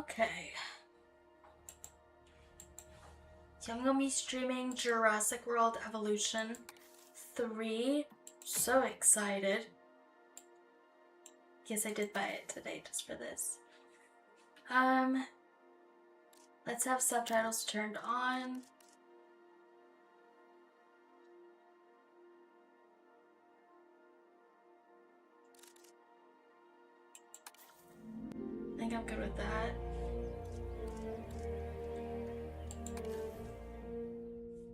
Okay. So I'm gonna be streaming Jurassic World Evolution 3. So excited. Yes, I did buy it today just for this. Let's have subtitles turned on. I think I'm good with that.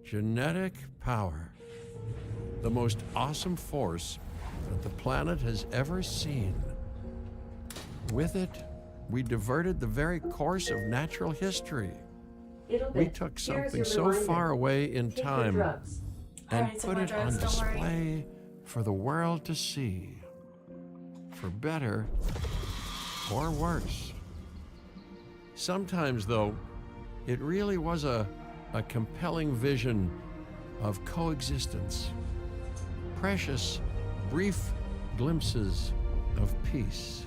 Genetic power. The most awesome force that the planet has ever seen. With it, we diverted the very course of natural history. We took something so far away in time and put it on display for the world to see. For better or worse. Sometimes, though, it really was a compelling vision of coexistence. Precious, brief glimpses of peace.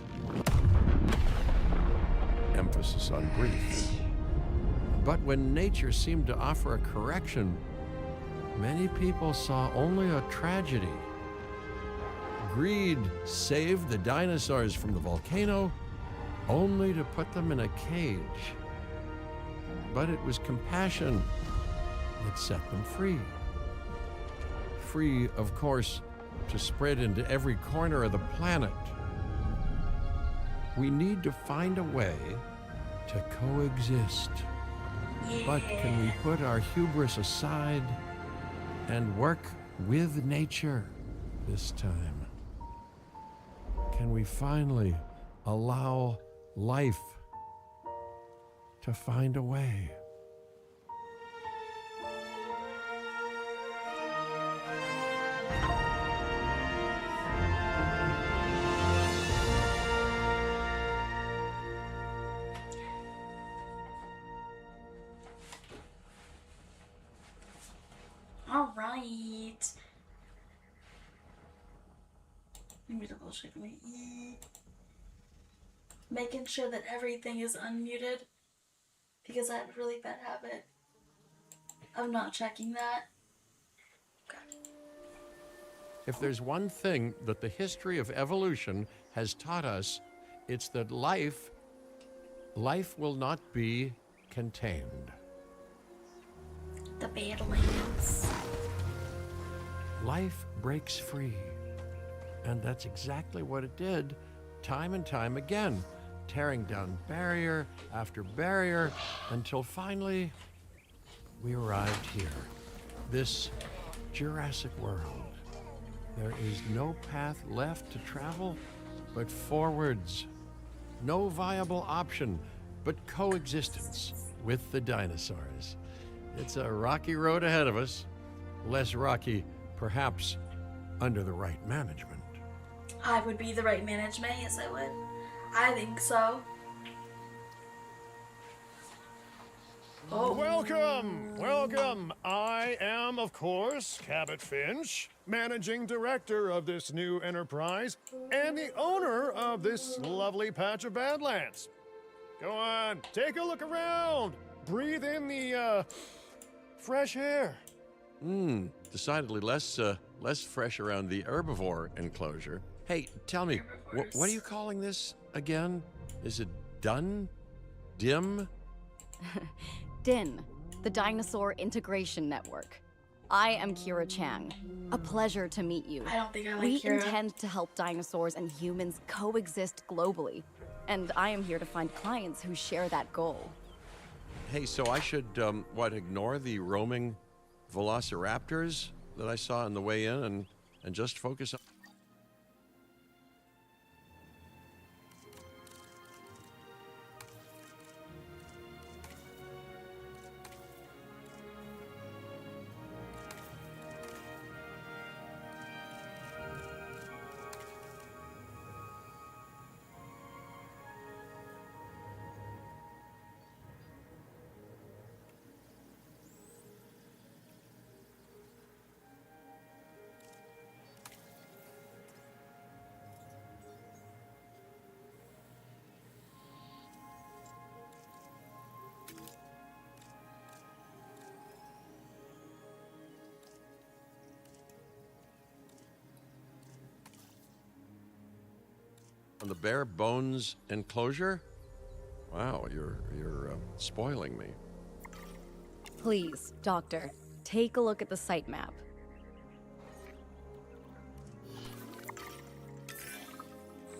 Emphasis on brief. But when nature seemed to offer a correction, many people saw only a tragedy. Greed saved the dinosaurs from the volcano, only to put them in a cage. But it was compassion that set them free. Free, of course, to spread into every corner of the planet. We need to find a way to coexist. Yeah. But can we put our hubris aside and work with nature this time? Can we finally allow life to find a way? All right. Let me double check my E. Making sure that everything is unmuted because I have a really bad habit of not checking that. Okay. If there's one thing that the history of evolution has taught us, it's that life will not be contained. The Badlands. Life breaks free. And that's exactly what it did, time and time again, tearing down barrier after barrier until finally we arrived here, this Jurassic world. There is no path left to travel but forwards. No viable option but coexistence with the dinosaurs. It's a rocky road ahead of us, less rocky, perhaps, under the right management. I would be the right management, yes I would. I think so. Oh. Welcome. I am, of course, Cabot Finch, managing director of this new enterprise and the owner of this lovely patch of Badlands. Go on, take a look around. Breathe in the, fresh air. Decidedly less fresh around the herbivore enclosure. Hey, tell me, what are you calling this again? Is it done? Dim? DIN, the Dinosaur Integration Network. I am Kira Chang. A pleasure to meet you. I don't think I like We Kira. intend to help dinosaurs and humans coexist globally, and I am here to find clients who share that goal. Hey, so I should, ignore the roaming velociraptors that I saw on the way in and just focus on... On the bare bones enclosure? Wow, you're spoiling me. Please, Doctor, take a look at the site map.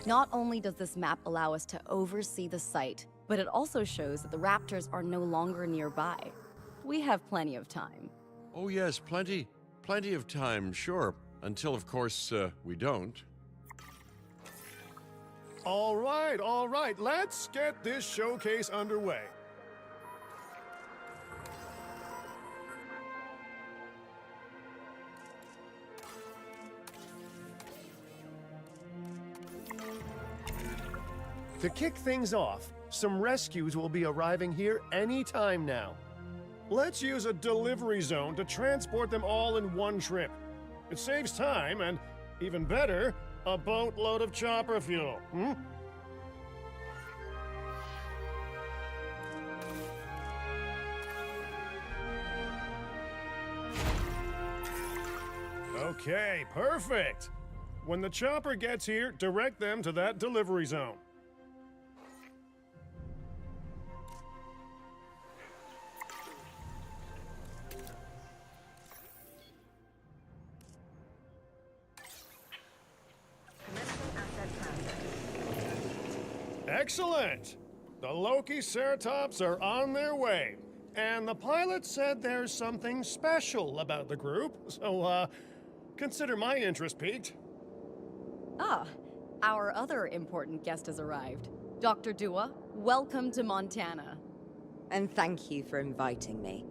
Not only does this map allow us to oversee the site, but it also shows that the raptors are no longer nearby. We have plenty of time. Oh yes, plenty of time, sure. Until, of course, we don't. All right, let's get this showcase underway. To kick things off, some rescues will be arriving here any time now. Let's use a delivery zone to transport them all in one trip. It saves time and, even better, a boatload of chopper fuel. Okay, perfect. When the chopper gets here, direct them to that delivery zone. Excellent! The Loki-Ceratops are on their way. And the pilot said there's something special about the group, so, consider my interest piqued. Ah, our other important guest has arrived. Dr. Dua, welcome to Montana. And thank you for inviting me.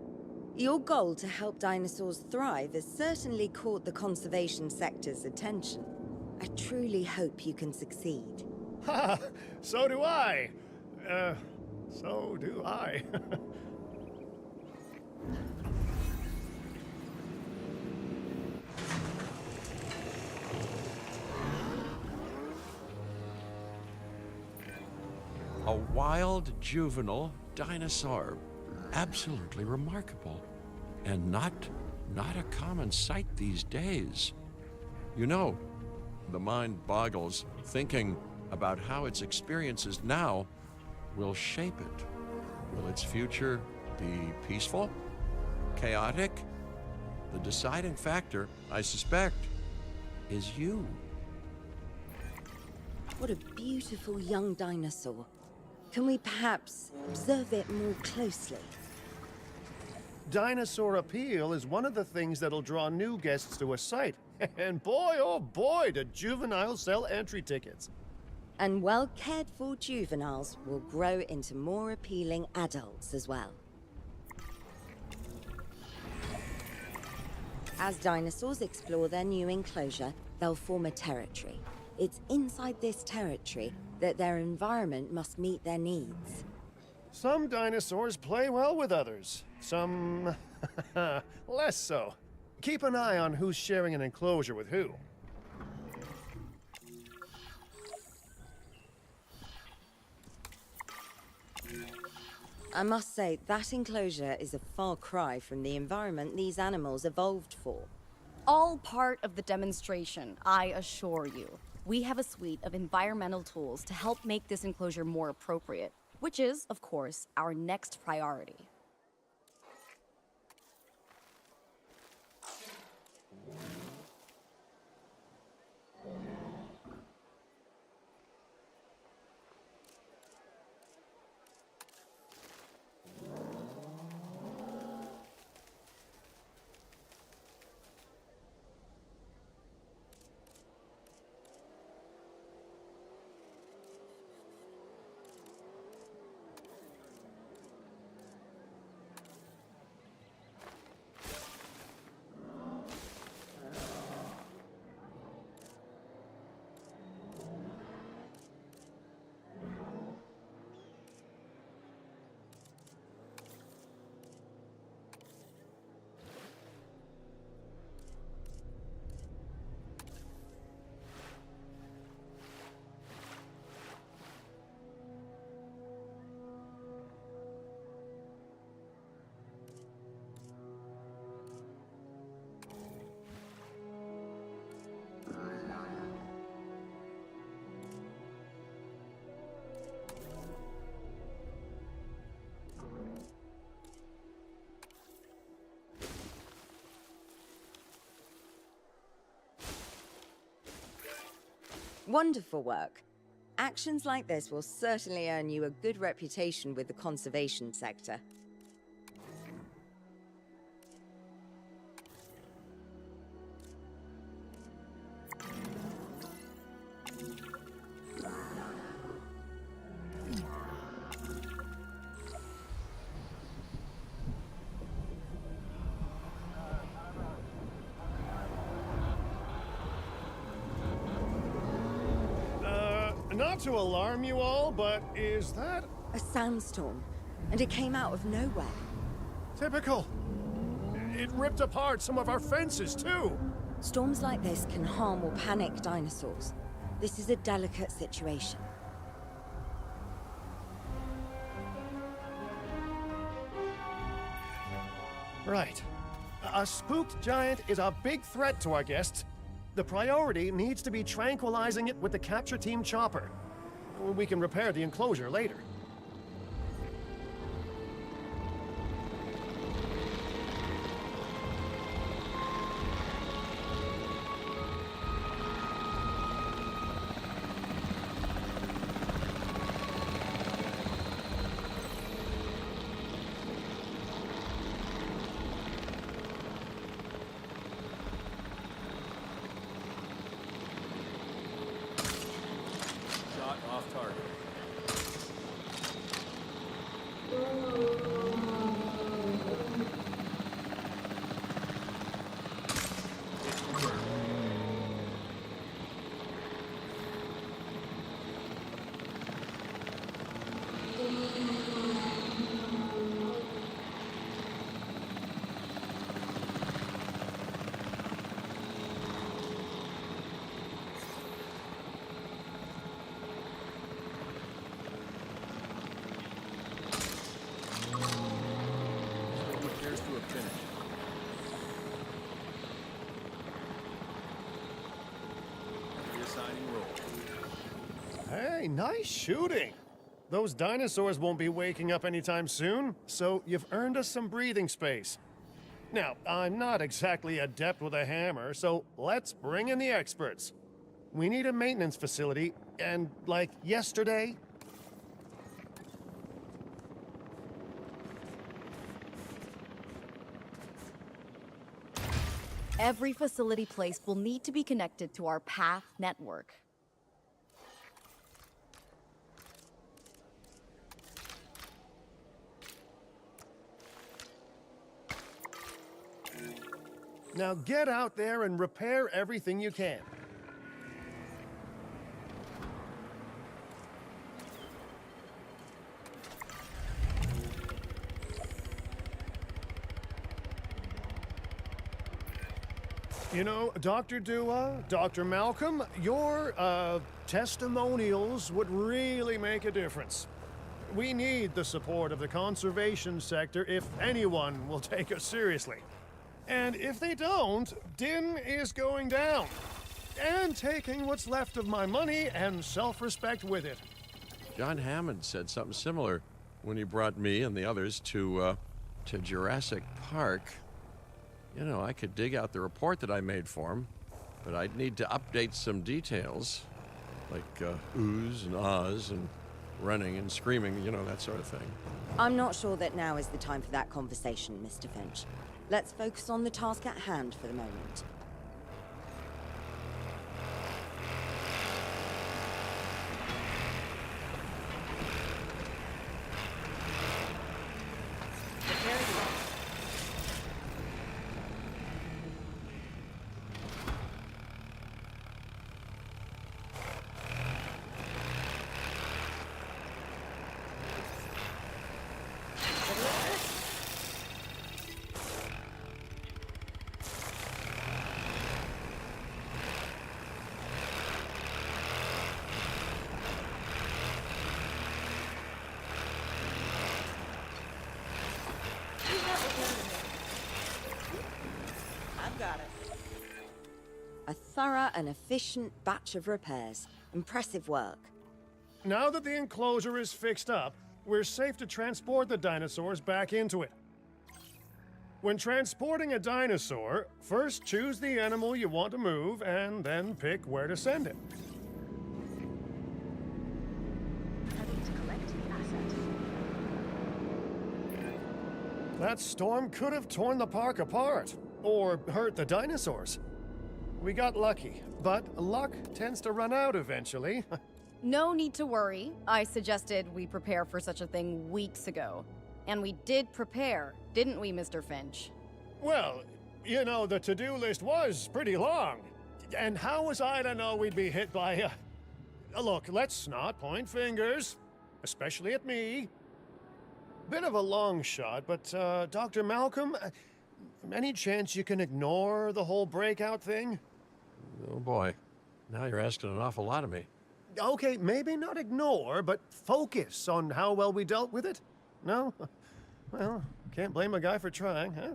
Your goal to help dinosaurs thrive has certainly caught the conservation sector's attention. I truly hope you can succeed. Ha! So do I. So do I. A wild juvenile dinosaur. Absolutely remarkable. And not a common sight these days. You know, the mind boggles thinking about how its experiences now will shape it. Will its future be peaceful? Chaotic? The deciding factor, I suspect, is you. What a beautiful young dinosaur. Can we perhaps observe it more closely? Dinosaur appeal is one of the things that'll draw new guests to a site. And boy, oh boy, do juveniles sell entry tickets. And well-cared-for juveniles will grow into more appealing adults as well. As dinosaurs explore their new enclosure, they'll form a territory. It's inside this territory that their environment must meet their needs. Some dinosaurs play well with others. Some less so. Keep an eye on who's sharing an enclosure with who. I must say, that enclosure is a far cry from the environment these animals evolved for. All part of the demonstration, I assure you. We have a suite of environmental tools to help make this enclosure more appropriate, which is, of course, our next priority. Wonderful work. Actions like this will certainly earn you a good reputation with the conservation sector. Not to alarm you all, but is that A sandstorm, and it came out of nowhere. typical? It ripped apart some of our fences, too. Storms like this can harm or panic dinosaurs. This is a delicate situation. Right. A spooked giant is a big threat to our guests. The priority needs to be tranquilizing it with the capture team chopper. We can repair the enclosure later. Shot off target. Appears to have finished. Reassigning role. Hey, nice shooting. Those dinosaurs won't be waking up anytime soon, so you've earned us some breathing space. Now, I'm not exactly adept with a hammer, so let's bring in the experts. We need a maintenance facility, and like yesterday, Every facility place will need to be connected to our path network. now get out there and repair everything you can. You know, Dr. Dua, Dr. Malcolm, your, testimonials would really make a difference. We need the support of the conservation sector if anyone will take us seriously. And if they don't, Din is going down. And taking what's left of my money and self-respect with it. John Hammond said something similar when he brought me and the others to Jurassic Park. You know, I could dig out the report that I made for him, but I'd need to update some details, like oohs and ahs and running and screaming, you know, that sort of thing. I'm not sure that now is the time for that conversation, Mr. Finch. Let's focus on the task at hand for the moment. I've got it. A thorough and efficient batch of repairs. Impressive work. Now that the enclosure is fixed up, we're safe to transport the dinosaurs back into it. When transporting a dinosaur, first choose the animal you want to move and then pick where to send it. That storm could have torn the park apart, or hurt the dinosaurs. We got lucky, but luck tends to run out eventually. No need to worry. I suggested we prepare for such a thing weeks ago. And we did prepare, didn't we, Mr. Finch? Well, you know, the to-do list was pretty long. And how was I to know we'd be hit by a... Look, let's not point fingers, especially at me. Bit of a long shot, but, Dr. Malcolm, any chance you can ignore the whole breakout thing? Oh boy, now you're asking an awful lot of me. Okay, maybe not ignore, but focus on how well we dealt with it? No? Well, can't blame a guy for trying, huh?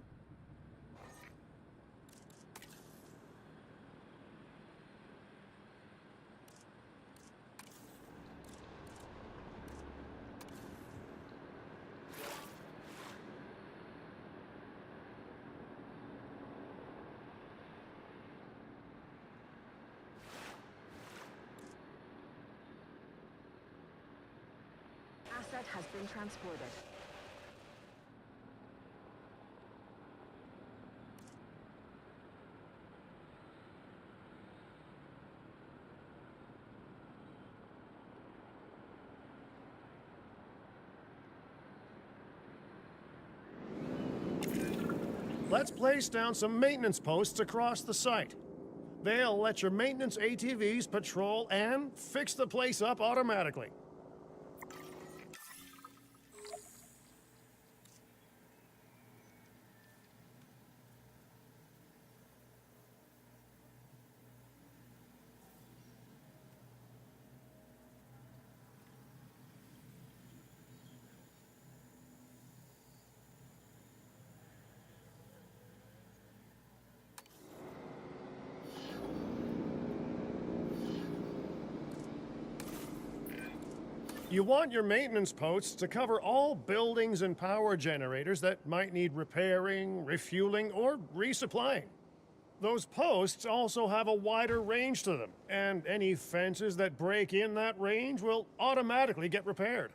Asset has been transported. Let's place down some maintenance posts across the site. They'll let your maintenance ATVs patrol and fix the place up automatically. You want your maintenance posts to cover all buildings and power generators that might need repairing, refueling, or resupplying. Those posts also have a wider range to them, and any fences that break in that range will automatically get repaired.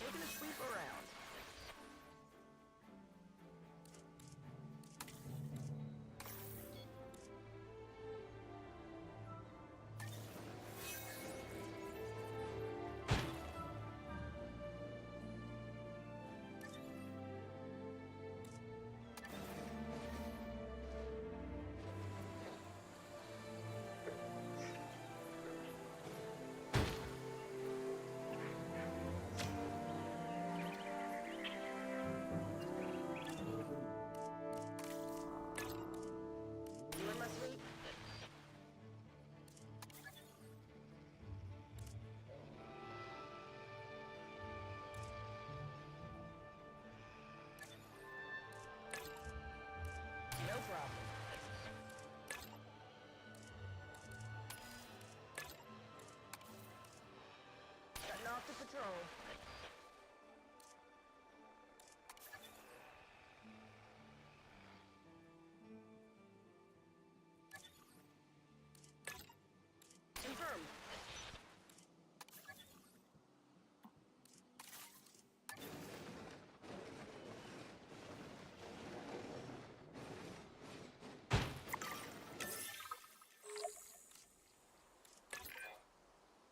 Taking a sweep around. Doing my sweep. No problem. Cutting off the patrol.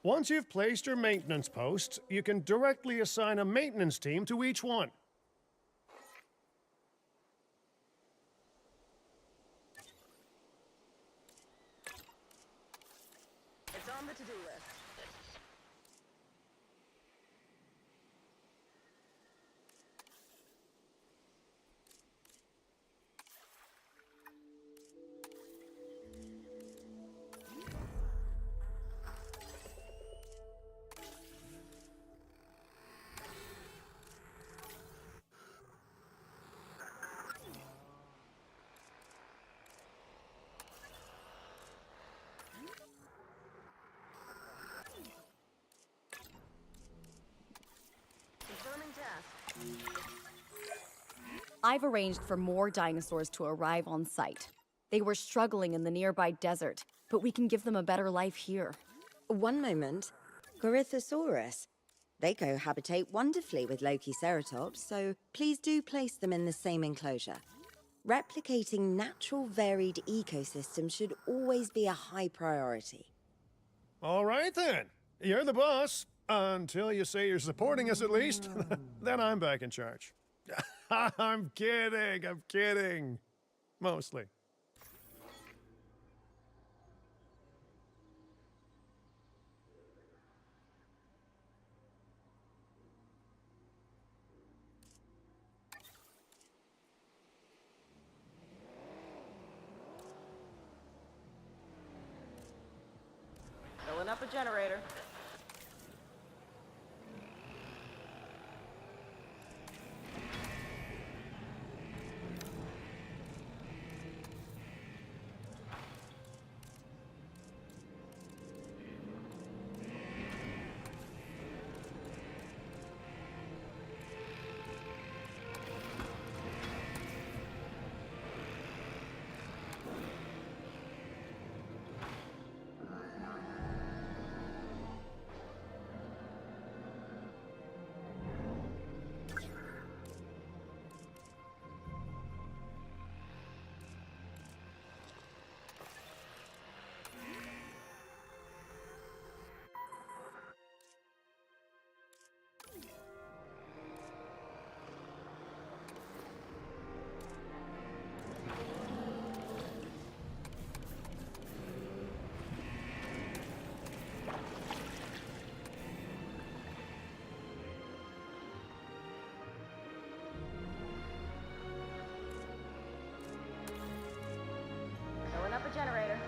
Once you've placed your maintenance posts, you can directly assign a maintenance team to each one. It's on the to-do list. Confirming task. I've arranged for more dinosaurs to arrive on site. They were struggling in the nearby desert, but we can give them a better life here. One moment. Corythosaurus. They cohabitate wonderfully with Lokiceratops, so please do place them in the same enclosure. Replicating natural varied ecosystems should always be a high priority. All right then. You're the boss. Until you say you're supporting us at least. Then I'm back in charge. I'm kidding. Mostly. Filling up a generator. Filling up a generator.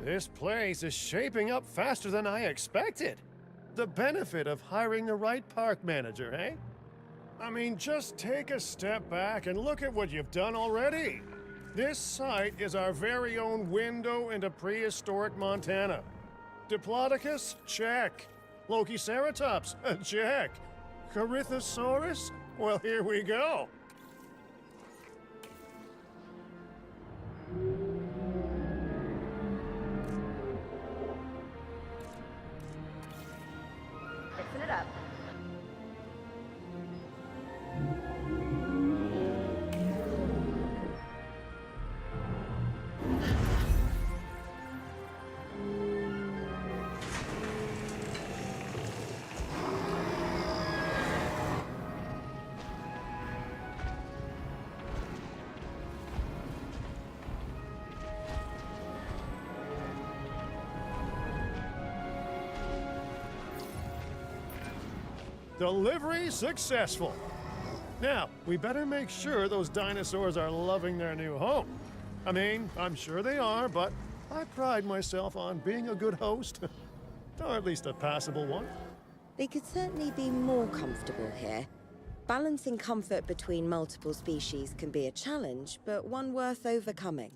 This place is shaping up faster than I expected. The benefit of hiring the right park manager, eh? I mean, just take a step back and look at what you've done already. This site is our very own window into prehistoric Montana. Diplodocus? Check. Lokiceratops? Check. Corythosaurus? Well, here we go. Fixing it up. Delivery successful. Now, we better make sure those dinosaurs are loving their new home. I mean, I'm sure they are, but I pride myself on being a good host. Or at least a passable one. They could certainly be more comfortable here. Balancing comfort between multiple species can be a challenge, but one worth overcoming.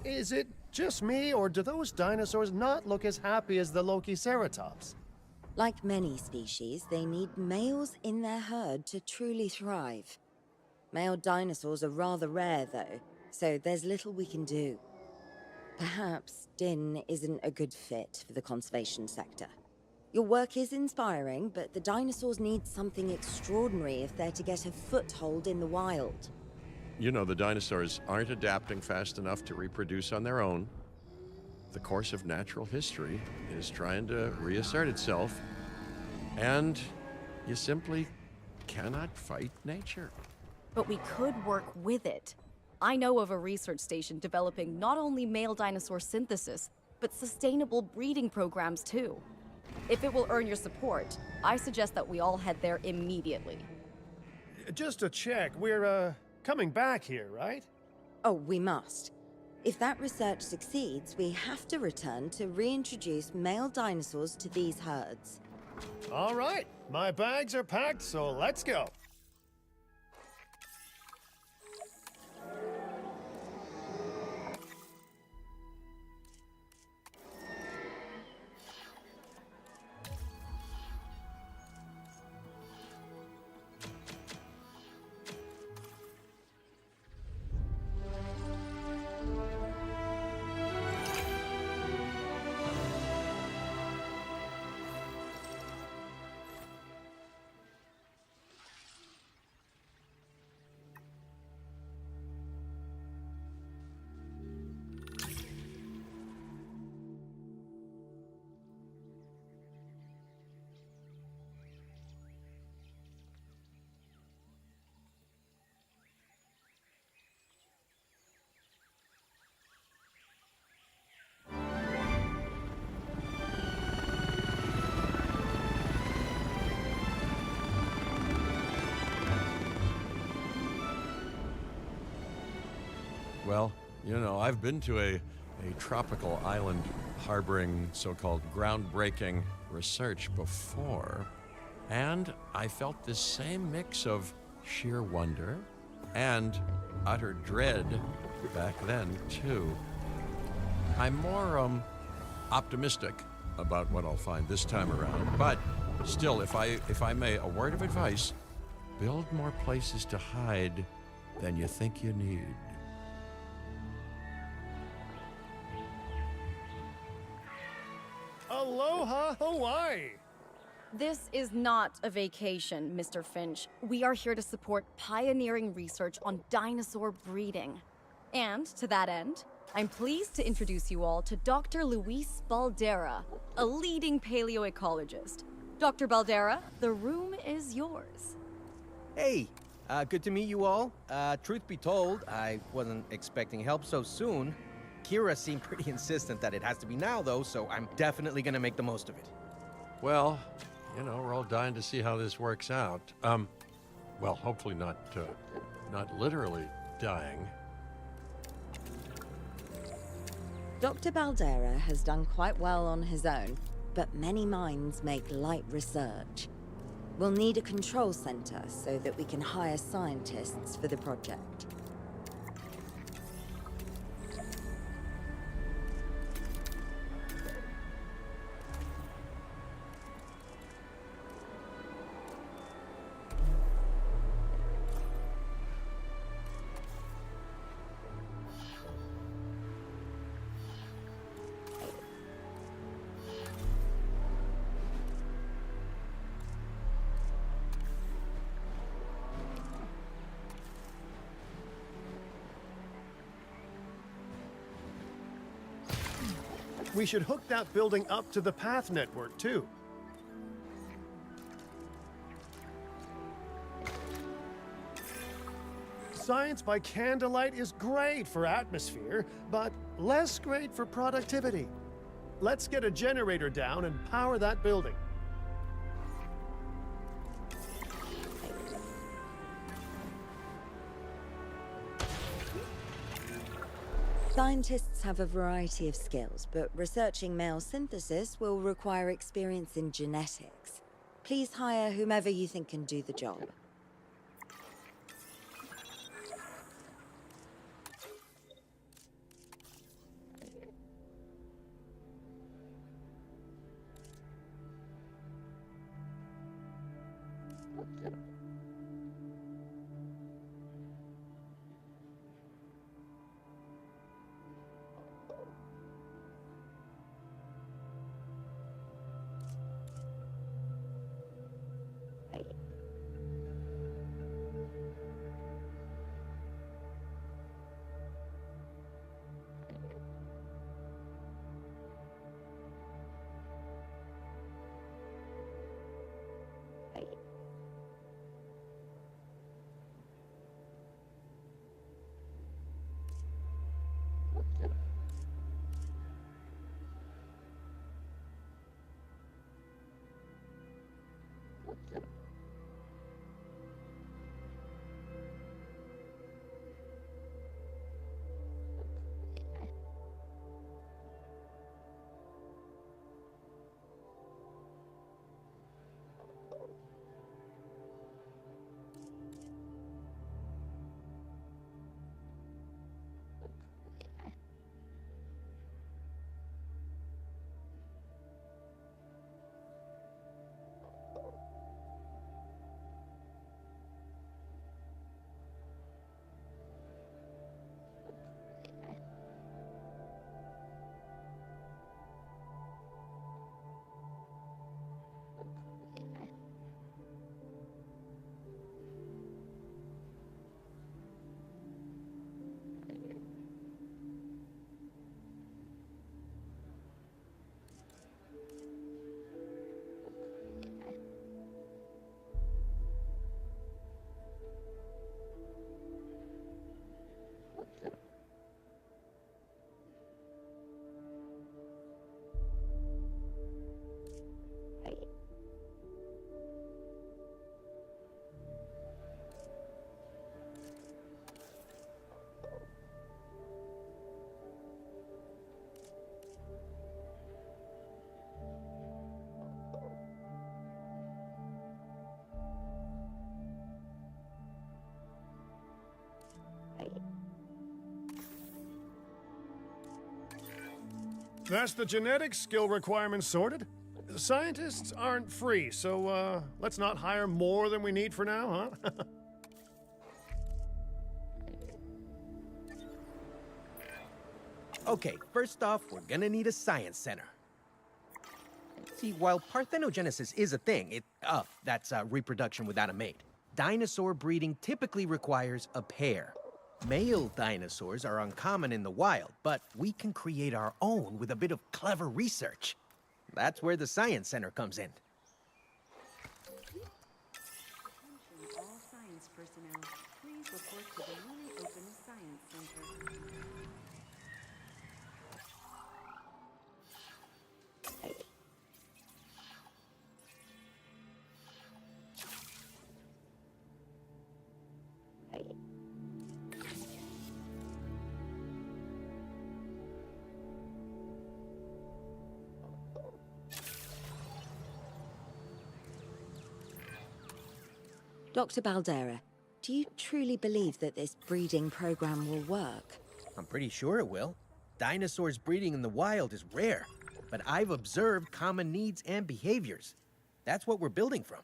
Is it just me, or do those dinosaurs not look as happy as the Lokiceratops? Like many species, they need males in their herd to truly thrive. Male dinosaurs are rather rare, though, so there's little we can do. Perhaps Din isn't a good fit for the conservation sector. Your work is inspiring, but the dinosaurs need something extraordinary if they're to get a foothold in the wild. You know, the dinosaurs aren't adapting fast enough to reproduce on their own. The course of natural history is trying to reassert itself, and you simply cannot fight nature. But we could work with it. I know of a research station developing not only male dinosaur synthesis, but sustainable breeding programs too. If it will earn your support, I suggest that we all head there immediately. Just to check, we're, coming back here, right? Oh, we must. If that research succeeds, we have to return to reintroduce male dinosaurs to these herds. All right, my bags are packed, so let's go. Well, you know, I've been to a tropical island harboring so-called groundbreaking research before, and I felt this same mix of sheer wonder and utter dread back then, too. I'm more optimistic about what I'll find this time around, but still, if I may, a word of advice: build more places to hide than you think you need. Aloha, Hawaii! This is not a vacation, Mr. Finch. We are here to support pioneering research on dinosaur breeding. And to that end, I'm pleased to introduce you all to Dr. Luis Baldera, a leading paleoecologist. Dr. Baldera, the room is yours. Hey, good to meet you all. Truth be told, I wasn't expecting help so soon. Kira seemed pretty insistent that it has to be now, though, so I'm definitely gonna make the most of it. Well, we're all dying to see how this works out. Well, hopefully not literally dying. Dr. Baldera has done quite well on his own, but many minds make light research. We'll need a control center so that we can hire scientists for the project. We should hook that building up to the path network, too. Science by candlelight is great for atmosphere, but less great for productivity. Let's get a generator down and power that building. Scientists have a variety of skills, but researching male synthesis will require experience in genetics. Please hire whomever you think can do the job. That's the genetic skill requirements sorted. Scientists aren't free, so let's not hire more than we need for now, huh? Okay, first off, we're gonna need a science center. See, while parthenogenesis is a thing, that's reproduction without a mate. Dinosaur breeding typically requires a pair. Male dinosaurs are uncommon in the wild, but we can create our own with a bit of clever research. That's where the science center comes in. Attention all science personnel. Please report to the newly opened Science Center. Dr. Baldera, do you truly believe that this breeding program will work? I'm pretty sure it will. Dinosaurs breeding in the wild is rare, but I've observed common needs and behaviors. That's what we're building from.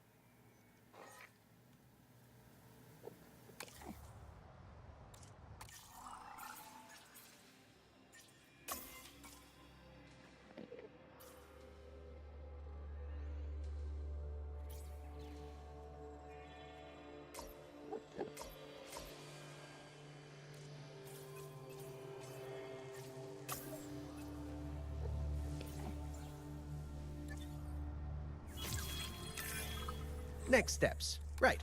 Next steps. Right.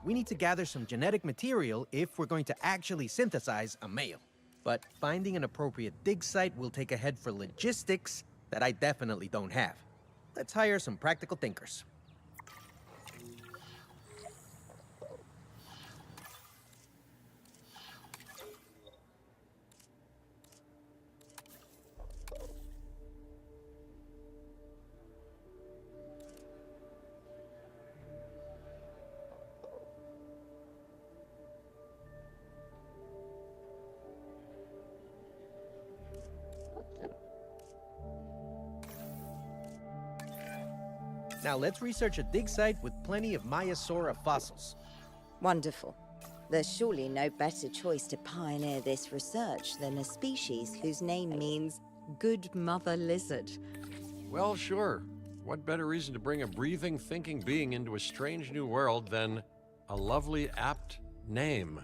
We need to gather some genetic material if we're going to actually synthesize a male. But finding an appropriate dig site will take a head for logistics that I definitely don't have. Let's hire some practical thinkers. Now let's research a dig site with plenty of Maiasaura fossils. Wonderful. There's surely no better choice to pioneer this research than a species whose name means good mother lizard. Well, sure. What better reason to bring a breathing, thinking being into a strange new world than a lovely, apt name?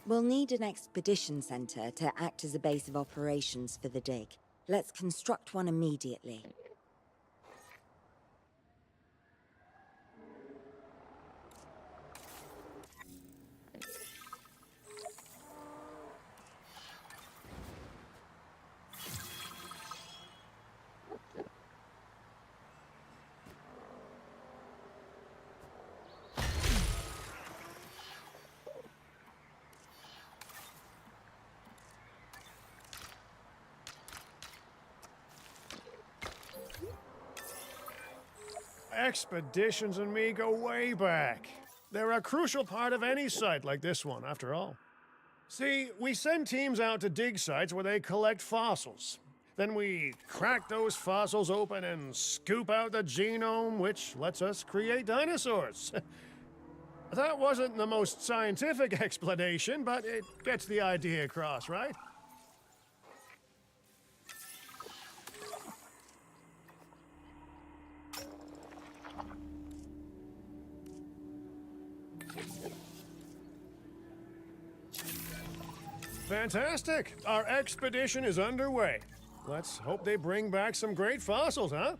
We'll need an expedition center to act as a base of operations for the dig. Let's construct one immediately. Expeditions and me go way back. They're a crucial part of any site like this one, after all. See, we send teams out to dig sites where they collect fossils. Then we crack those fossils open and scoop out the genome, which lets us create dinosaurs. That wasn't the most scientific explanation, but it gets the idea across, right? Fantastic! Our expedition is underway. Let's hope they bring back some great fossils, huh?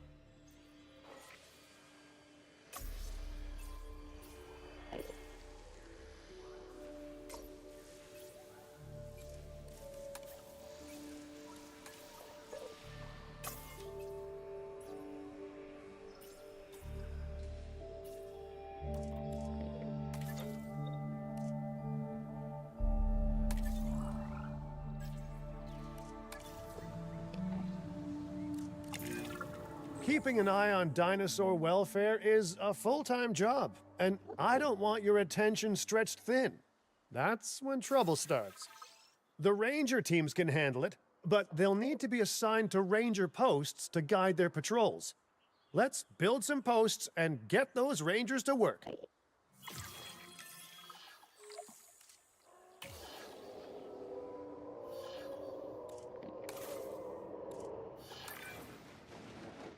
Keeping an eye on dinosaur welfare is a full-time job, and I don't want your attention stretched thin. That's when trouble starts. The ranger teams can handle it, but they'll need to be assigned to ranger posts to guide their patrols. Let's build some posts and get those rangers to work.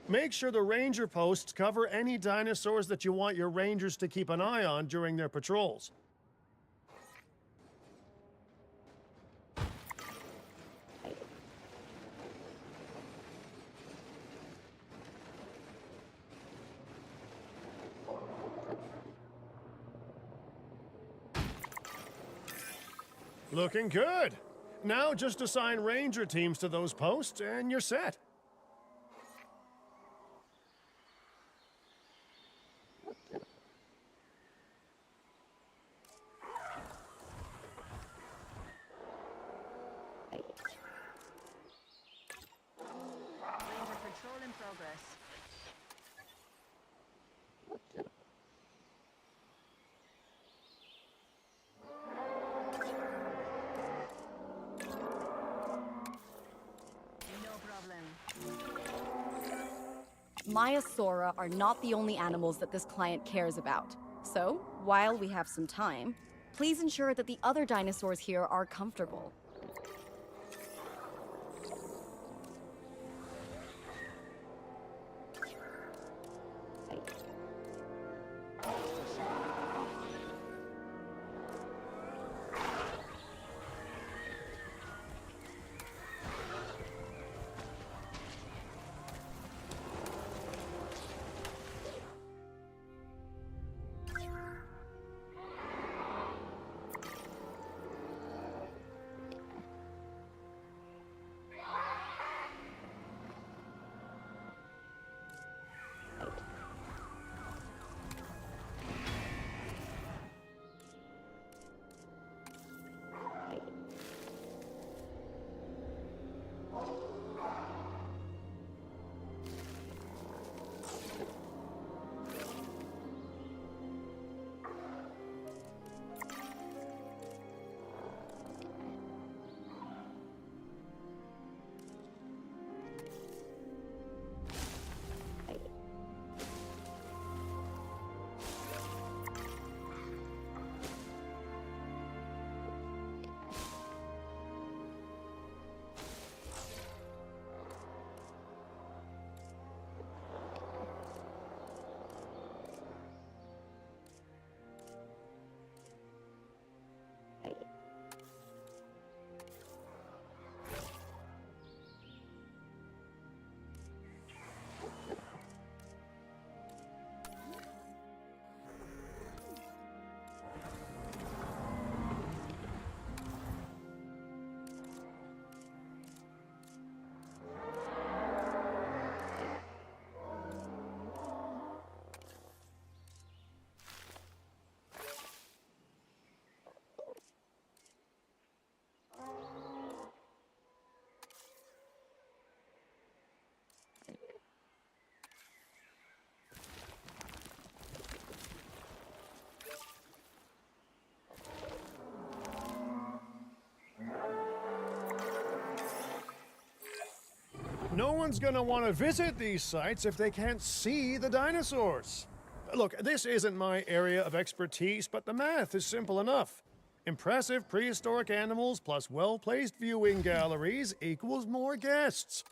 Make sure the ranger posts cover any dinosaurs that you want your rangers to keep an eye on during their patrols. Looking good. Now just assign ranger teams to those posts and you're set. Ranger patrol in progress. Maiasaura are not the only animals that this client cares about. So, while we have some time, please ensure that the other dinosaurs here are comfortable. No one's gonna want to visit these sites if they can't see the dinosaurs. Look, this isn't my area of expertise, but the math is simple enough. Impressive prehistoric animals plus well-placed viewing galleries equals more guests.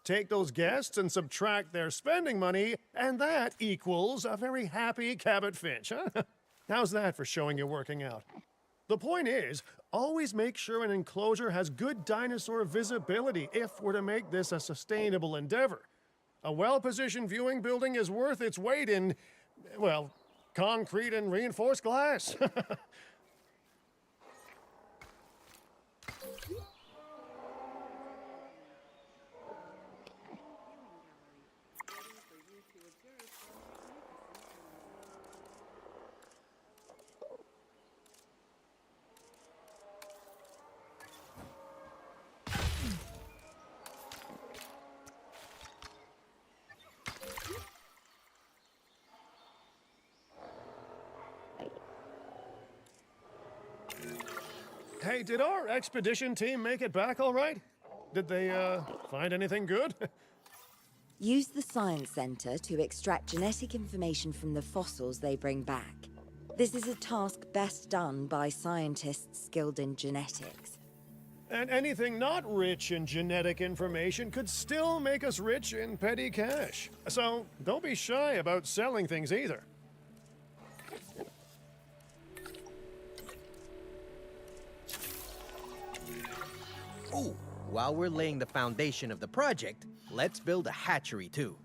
Take those guests and subtract their spending money, and that equals a very happy Cabot Finch, huh? How's that for showing you're working out? The point is, always make sure an enclosure has good dinosaur visibility if we're to make this a sustainable endeavor. A well-positioned viewing building is worth its weight in, well, concrete and reinforced glass. Hey, did our expedition team make it back all right? Did they, find anything good? Use the Science Center to extract genetic information from the fossils they bring back. This is a task best done by scientists skilled in genetics. And anything not rich in genetic information could still make us rich in petty cash. So don't be shy about selling things either. Ooh, while we're laying the foundation of the project, let's build a hatchery too.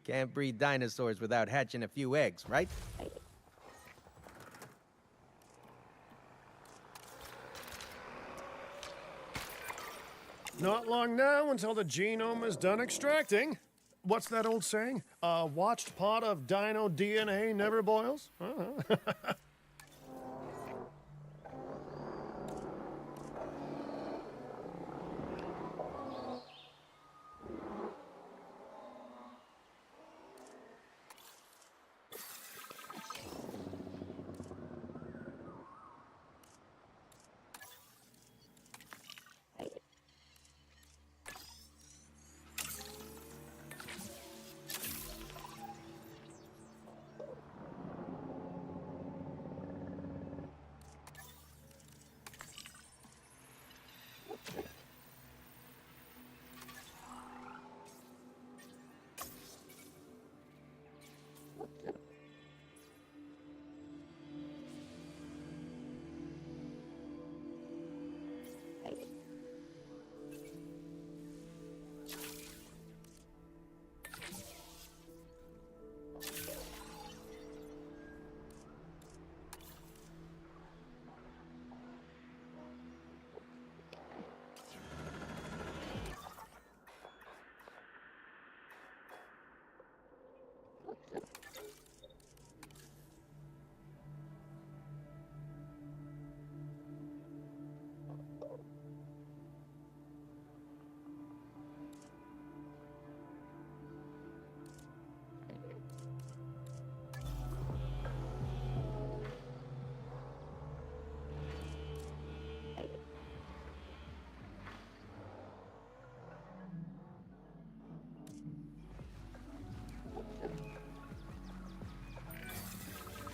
Can't breed dinosaurs without hatching a few eggs, right? Not long now until the genome is done extracting. What's that old saying? A watched pot of dino DNA never boils?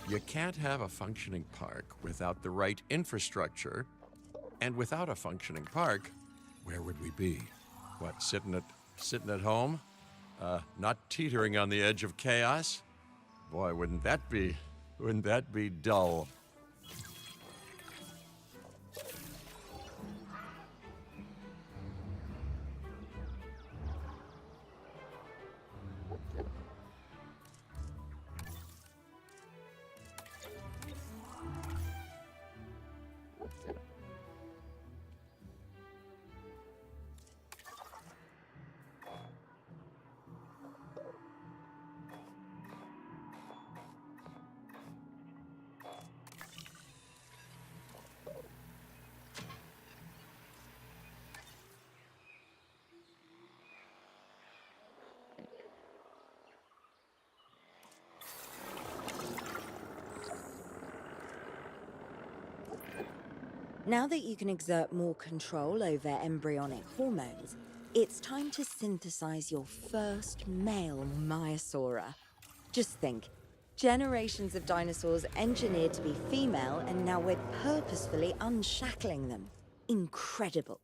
You can't have a functioning park without the right infrastructure. And without a functioning park, where would we be? What, sitting at home? Not teetering on the edge of chaos? Boy, wouldn't that be dull? Now that you can exert more control over embryonic hormones, it's time to synthesize your first male Maiasaura. Just think, generations of dinosaurs engineered to be female, and now we're purposefully unshackling them. Incredible.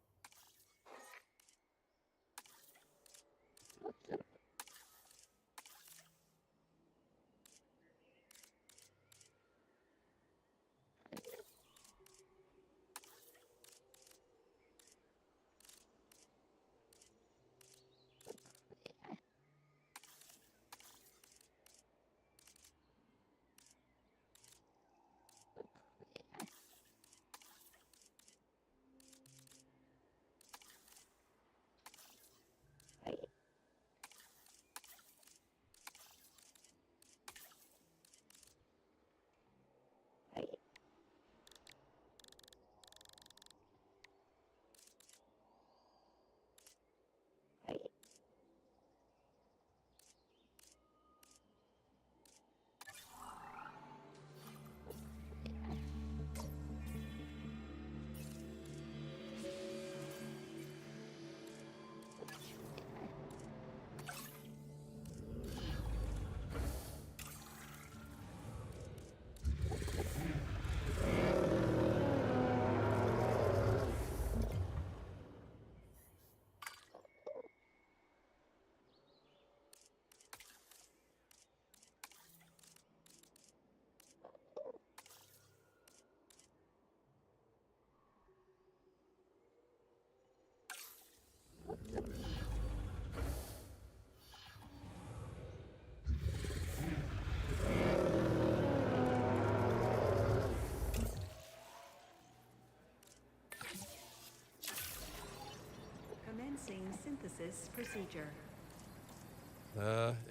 Commencing synthesis procedure.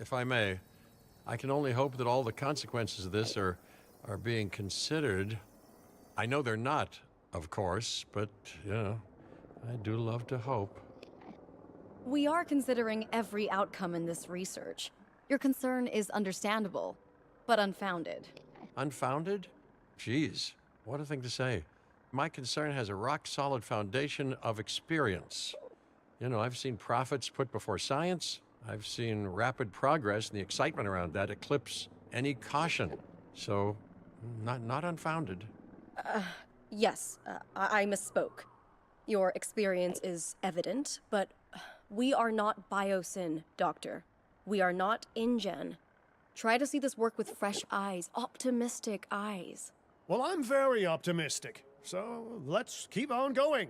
If I may, I can only hope that all the consequences of this are being considered. I know they're not, of course, but, you know, I do love to hope. We are considering every outcome in this research. Your concern is understandable, but unfounded. Unfounded? Geez, what a thing to say. My concern has a rock-solid foundation of experience. You know, I've seen profits put before science. I've seen rapid progress, and the excitement around that eclipse any caution. So, not unfounded. Yes, I misspoke. Your experience is evident, but we are not Biosyn, Doctor. We are not InGen. Try to see this work with fresh eyes, optimistic eyes. Well, I'm very optimistic, so let's keep on going.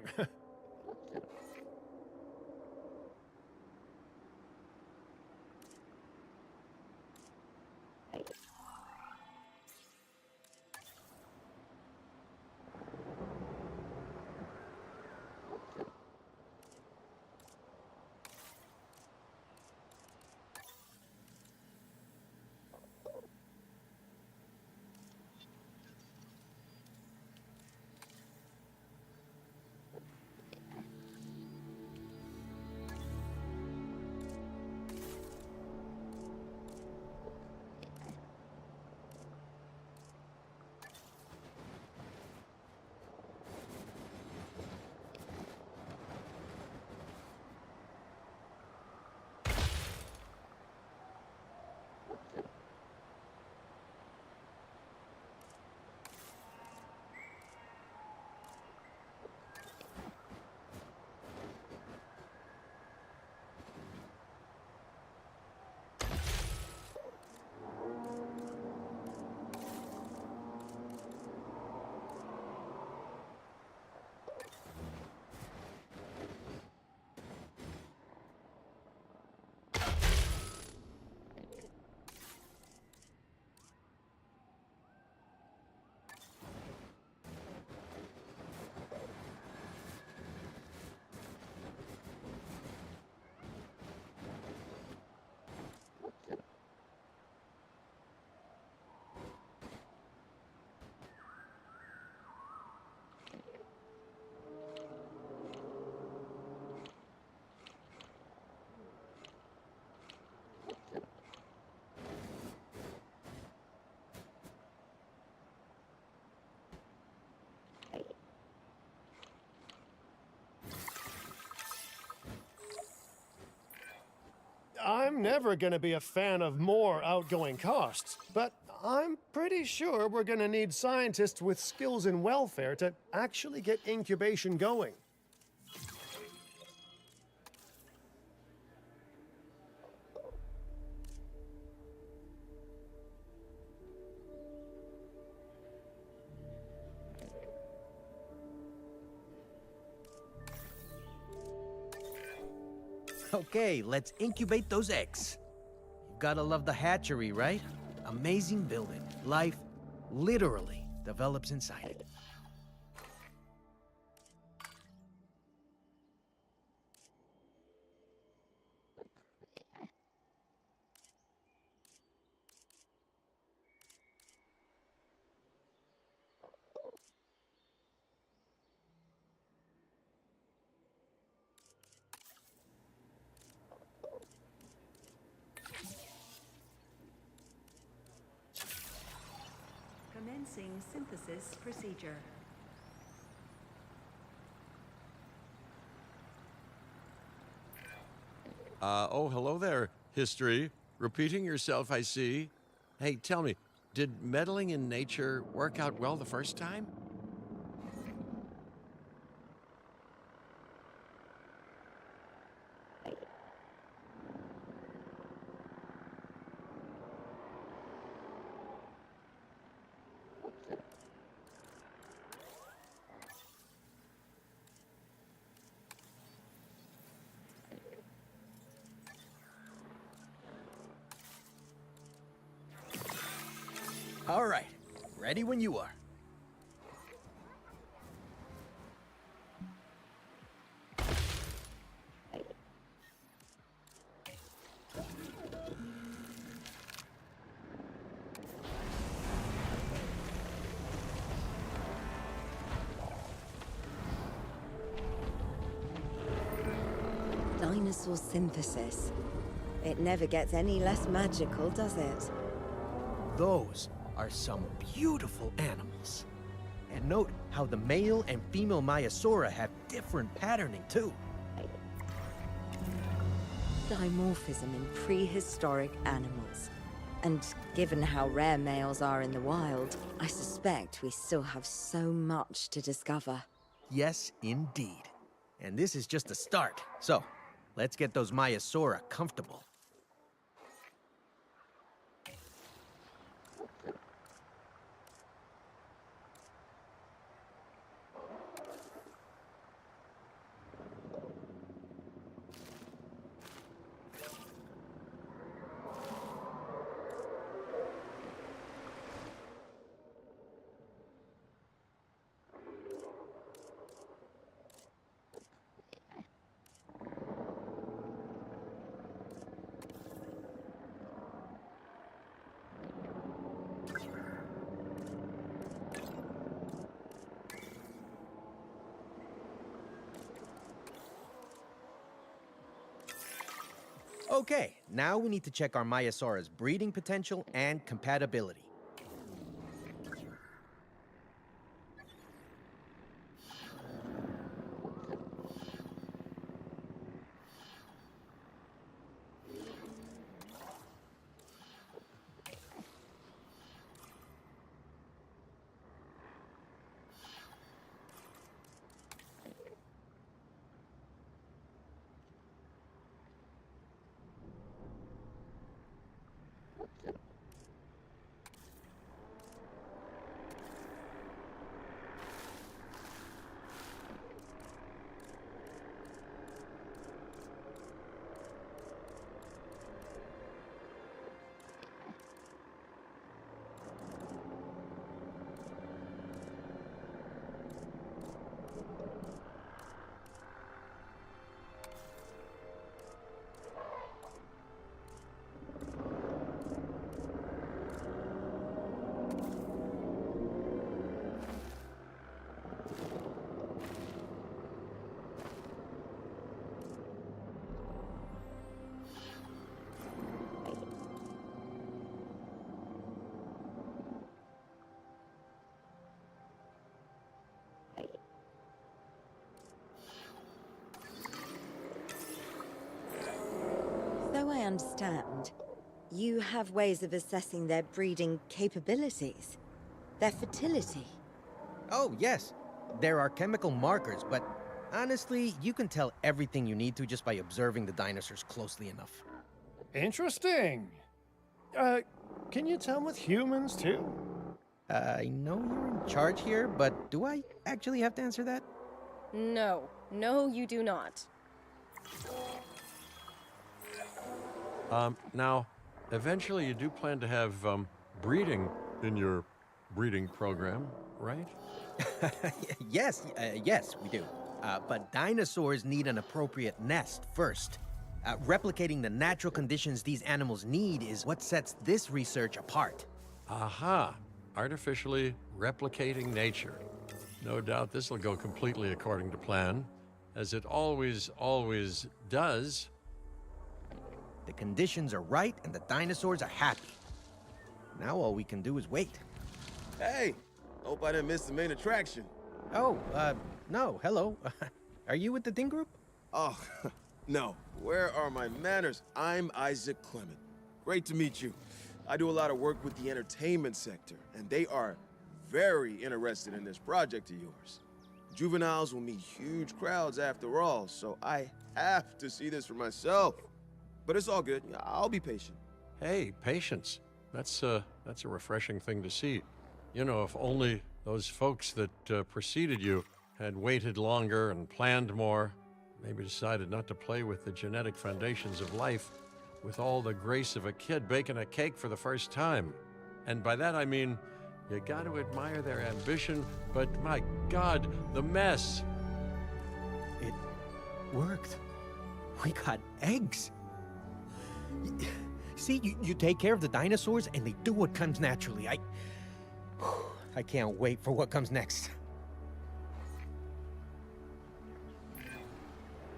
I'm never going to be a fan of more outgoing costs, but I'm pretty sure we're going to need scientists with skills in welfare to actually get incubation going. Okay, let's incubate those eggs. You gotta love the hatchery, right? Amazing building. Life literally develops inside it. Commencing synthesis procedure. Oh, hello there, history. Repeating yourself, I see. Hey, tell me, did meddling in nature work out well the first time? All right, ready when you are. Dinosaur synthesis. It never gets any less magical, does it? Those are some beautiful animals. And note how the male and female Maiasaura have different patterning too. Dimorphism in prehistoric animals. And given how rare males are in the wild, I suspect we still have so much to discover. Yes, indeed. And this is just a start. So, let's get those Maiasaura comfortable. Okay, now we need to check our Myosaurus breeding potential and compatibility. So I understand, you have ways of assessing their breeding capabilities, their fertility. Oh, yes. There are chemical markers, but honestly, you can tell everything you need to just by observing the dinosaurs closely enough. Interesting. Can you tell with humans too? I know you're in charge here, but do I actually have to answer that? No. No, you do not. Now, eventually you do plan to have breeding in your breeding program, right? Yes, yes, we do. But dinosaurs need an appropriate nest first. Replicating the natural conditions these animals need is what sets this research apart. Aha! Artificially replicating nature. No doubt this will go completely according to plan, as it always does. The conditions are right and the dinosaurs are happy. Now all we can do is wait. Hey, hope I didn't miss the main attraction. Oh, no, hello. Are you with the Ding Group? Oh, no. Where are my manners? I'm Isaac Clement. Great to meet you. I do a lot of work with the entertainment sector, and they are very interested in this project of yours. Juveniles will meet huge crowds after all, so I have to see this for myself. But it's all good. I'll be patient. Hey, patience. That's a refreshing thing to see. You know, if only those folks that preceded you had waited longer and planned more, maybe decided not to play with the genetic foundations of life with all the grace of a kid baking a cake for the first time. And by that I mean, you got to admire their ambition, but my God, the mess. It worked. We got eggs. See, you take care of the dinosaurs and they do what comes naturally. I can't wait for what comes next.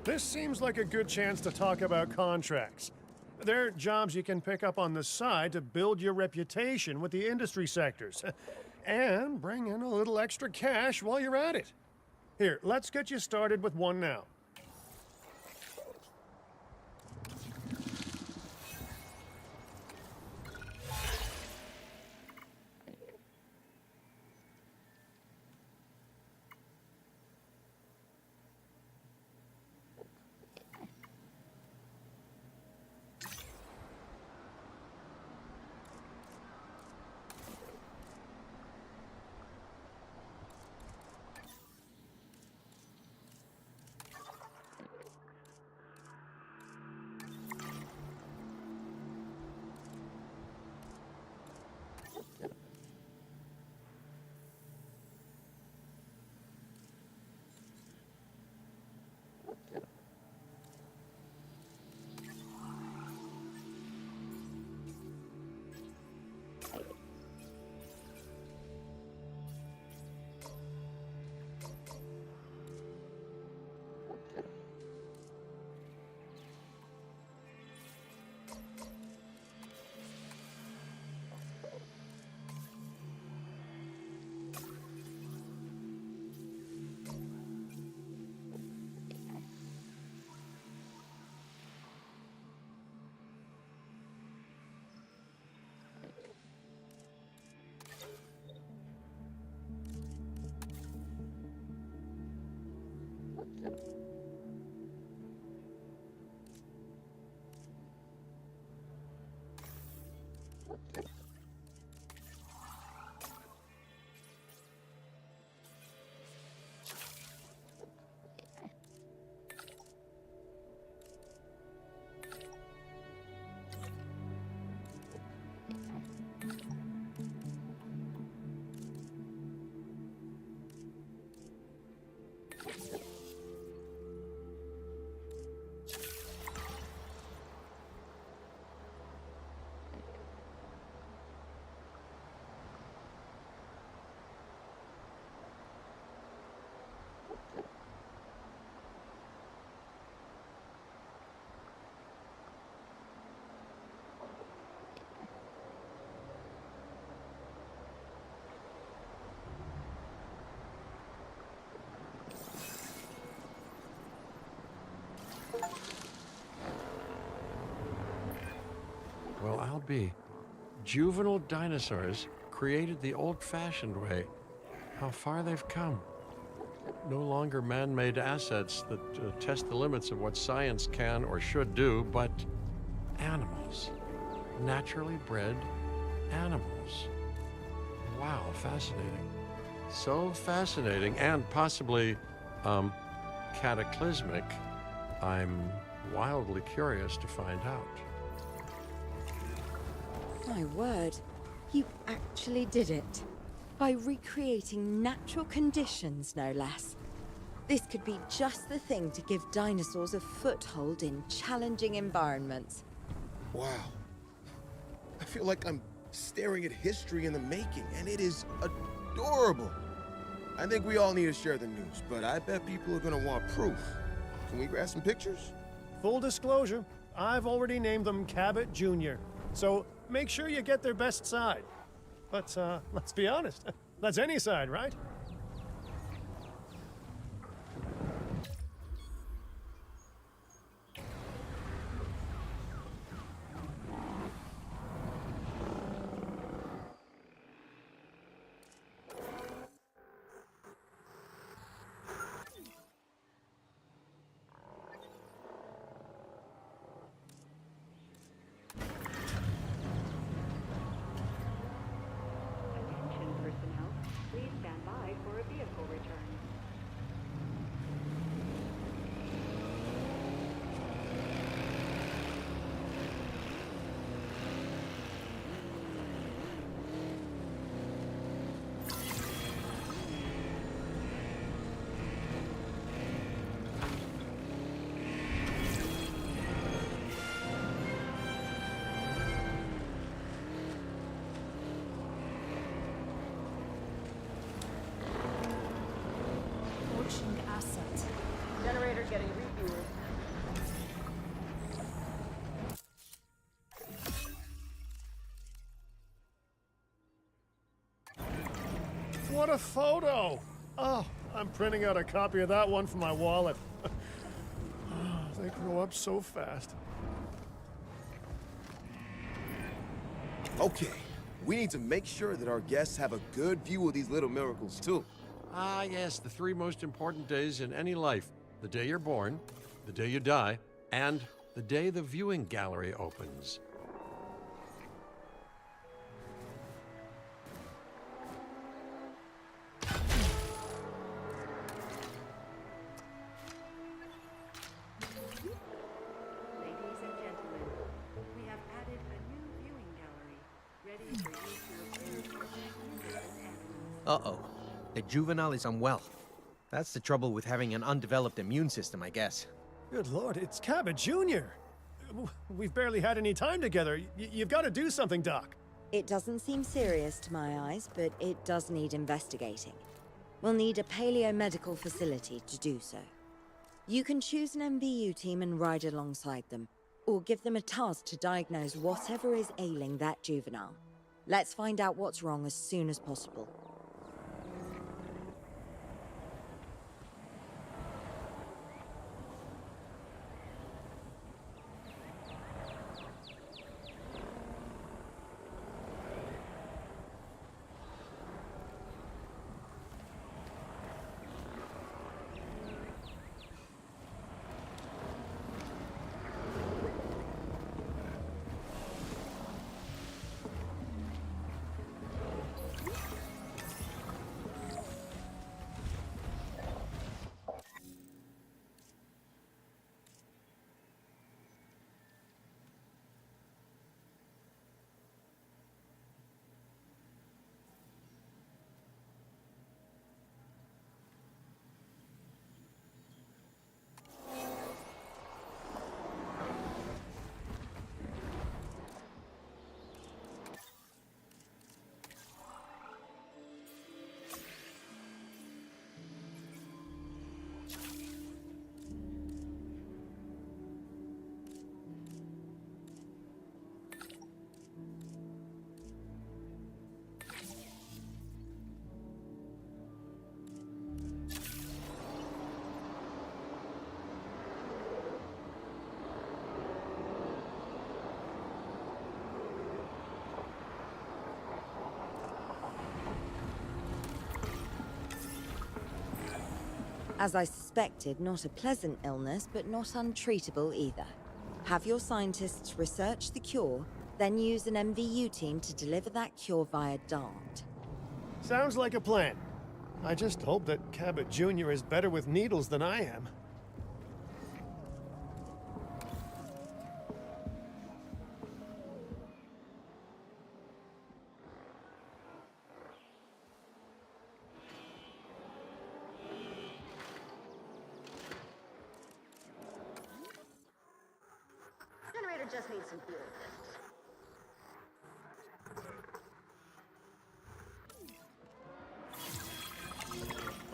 This seems like a good chance to talk about contracts. They're jobs you can pick up on the side to build your reputation with the industry sectors. And bring in a little extra cash while you're at it. Here, let's get you started with one now. well be. Juvenile dinosaurs created the old-fashioned way. How far they've come. No longer man-made assets that test the limits of what science can or should do, but animals. Naturally bred animals. Wow, fascinating. So fascinating and possibly, cataclysmic. I'm wildly curious to find out. My word, you actually did it. By recreating natural conditions, no less. This could be just the thing to give dinosaurs a foothold in challenging environments. Wow. I feel like I'm staring at history in the making, and it is adorable. I think we all need to share the news, but I bet people are gonna want proof. Can we grab some pictures? Full disclosure, I've already named them Cabot Jr., so make sure you get their best side. But, let's be honest, that's any side, right? Attention personnel, please stand by for a vehicle return. Poaching asset. Generator getting refueled. What a photo! Oh, I'm printing out a copy of that one for my wallet. They grow up so fast. Okay, we need to make sure that our guests have a good view of these little miracles, too. Ah, yes, the three most important days in any life. The day you're born, the day you die, and the day the viewing gallery opens. Ladies and gentlemen, we have added a new viewing gallery, ready for you to observe magnificent animals. Uh-oh. The juvenile is unwell. That's the trouble with having an undeveloped immune system, I guess. Good lord, it's Cabot Jr. We've barely had any time together. You've got to do something, Doc. It doesn't seem serious to my eyes, but it does need investigating. We'll need a paleomedical facility to do so. You can choose an MVU team and ride alongside them, or give them a task to diagnose whatever is ailing that juvenile. Let's find out what's wrong as soon as possible. As I suspected, not a pleasant illness, but not untreatable either. Have your scientists research the cure, then use an MVU team to deliver that cure via DART. Sounds like a plan. I just hope that Cabot Jr. is better with needles than I am. Generator just needs some fuel.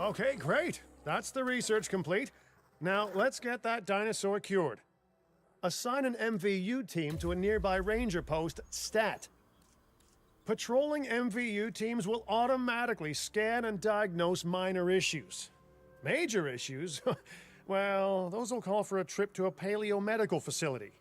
Okay, great. That's the research complete. Now, let's get that dinosaur cured. Assign an MVU team to a nearby ranger post, Stat. Patrolling MVU teams will automatically scan and diagnose minor issues. Major issues? Well, those will call for a trip to a paleomedical facility.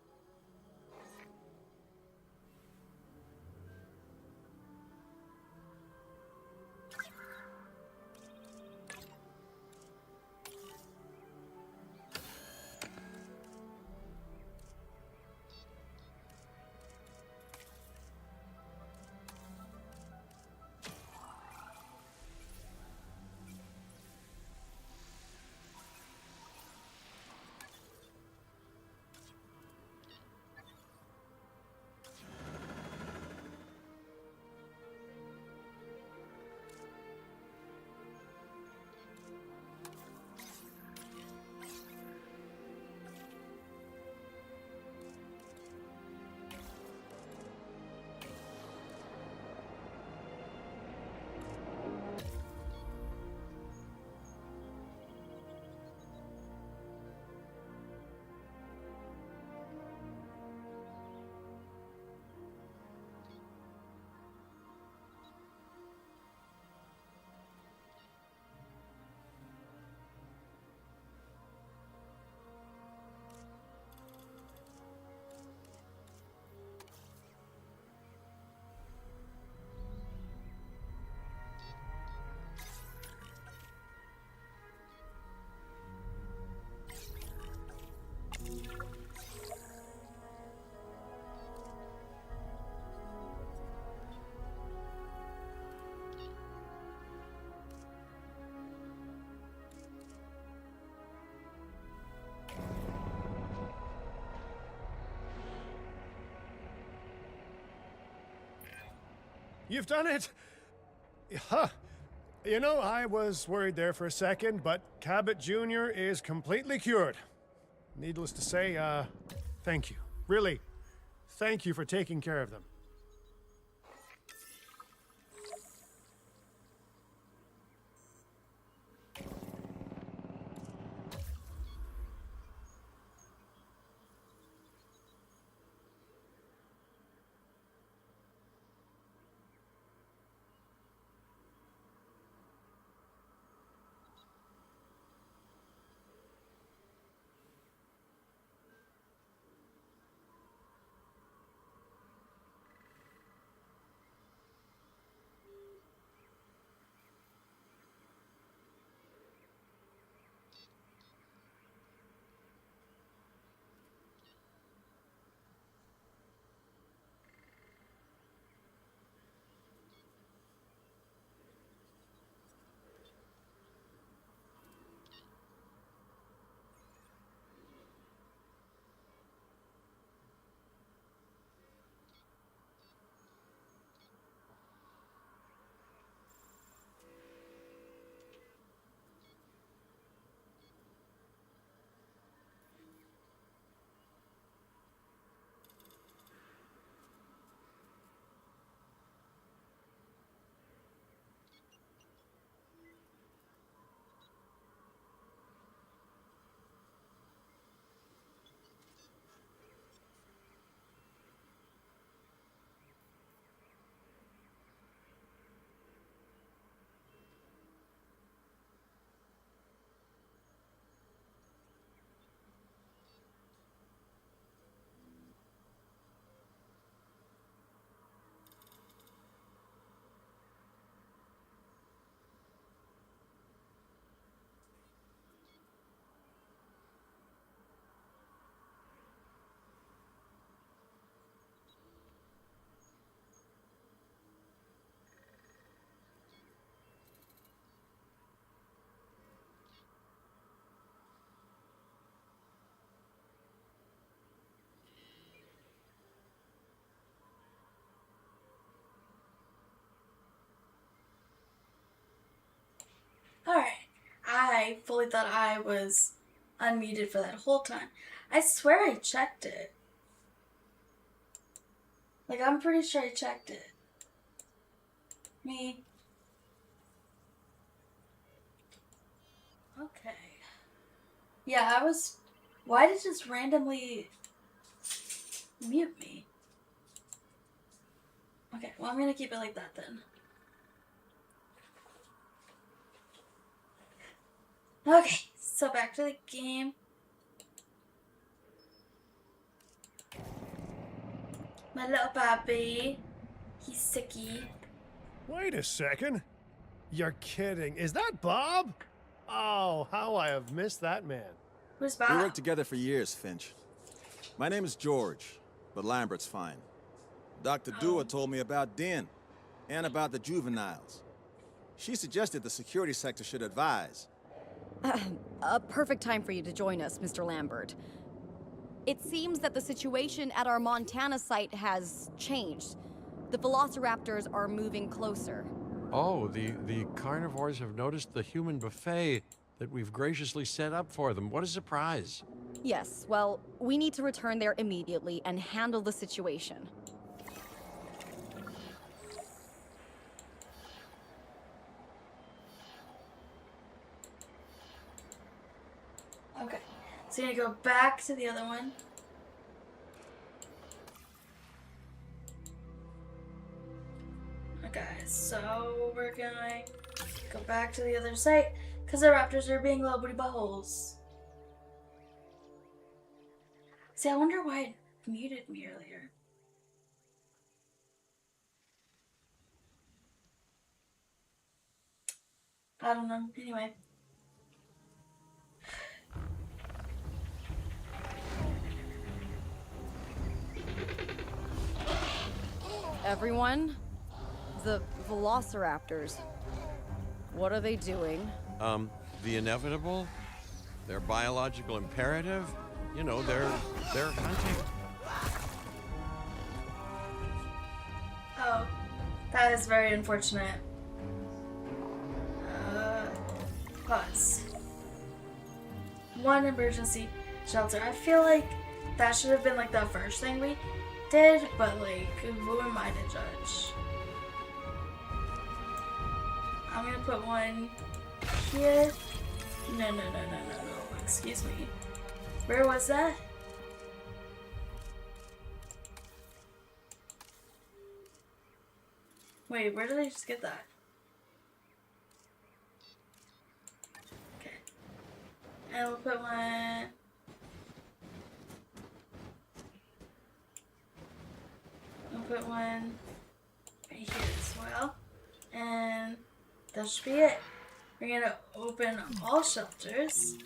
You've done it! Huh. You know, I was worried there for a second, but Cabot Jr. is completely cured. Needless to say, thank you. Really, thank you for taking care of them. I fully thought I was unmuted for that whole time. I swear I checked it. Like, I'm pretty sure I checked it. Me. Okay. Yeah, I was... Why did it just randomly mute me? Okay, well, I'm gonna keep it like that then. Okay, so back to the game. My little Bobby. He's sicky. Wait a second. You're kidding. Is that Bob? Oh, how I have missed that man. Where's We Bob? worked together for years, Finch. My name is George, but Lambert's fine. Dr. Dua told me about Den and about the juveniles. She suggested the security sector should advise. A perfect time for you to join us, Mr. Lambert. It seems that the situation at our Montana site has changed. The velociraptors are moving closer. Oh, the carnivores have noticed the human buffet that we've graciously set up for them. What a surprise. Yes, well, we need to return there immediately and handle the situation. Okay, so you're gonna go back to the other one. Okay, so we're gonna go back to the other site because the raptors are being little booty buttholes. See, I wonder why it muted me earlier. I don't know. Anyway. Everyone, the velociraptors. What are they doing? The inevitable, their biological imperative, you know, they're hunting. Oh, that is very unfortunate. Pause. One emergency shelter. I feel like that should have been like the first thing we did, but like, who am I to judge? I'm gonna put one here. No. Excuse me. Where was that? Wait, where did I just get that? Okay. And we'll put one. We'll put one right here as well. And that should be it. We're gonna open all shelters.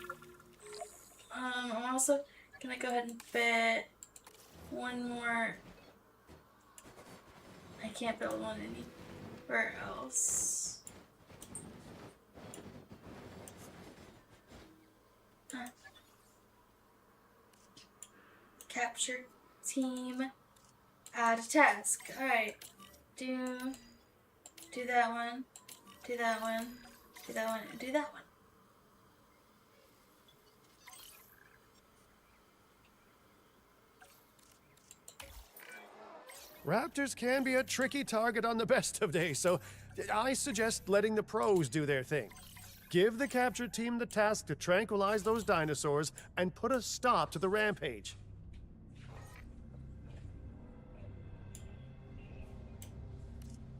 I'm also gonna go ahead and fit one more. I can't build one anywhere else. Capture team. Add a task. Alright. Do that one. Do that one. Do that one. And do that one. Raptors can be a tricky target on the best of days, so I suggest letting the pros do their thing. Give the capture team the task to tranquilize those dinosaurs and put a stop to the rampage.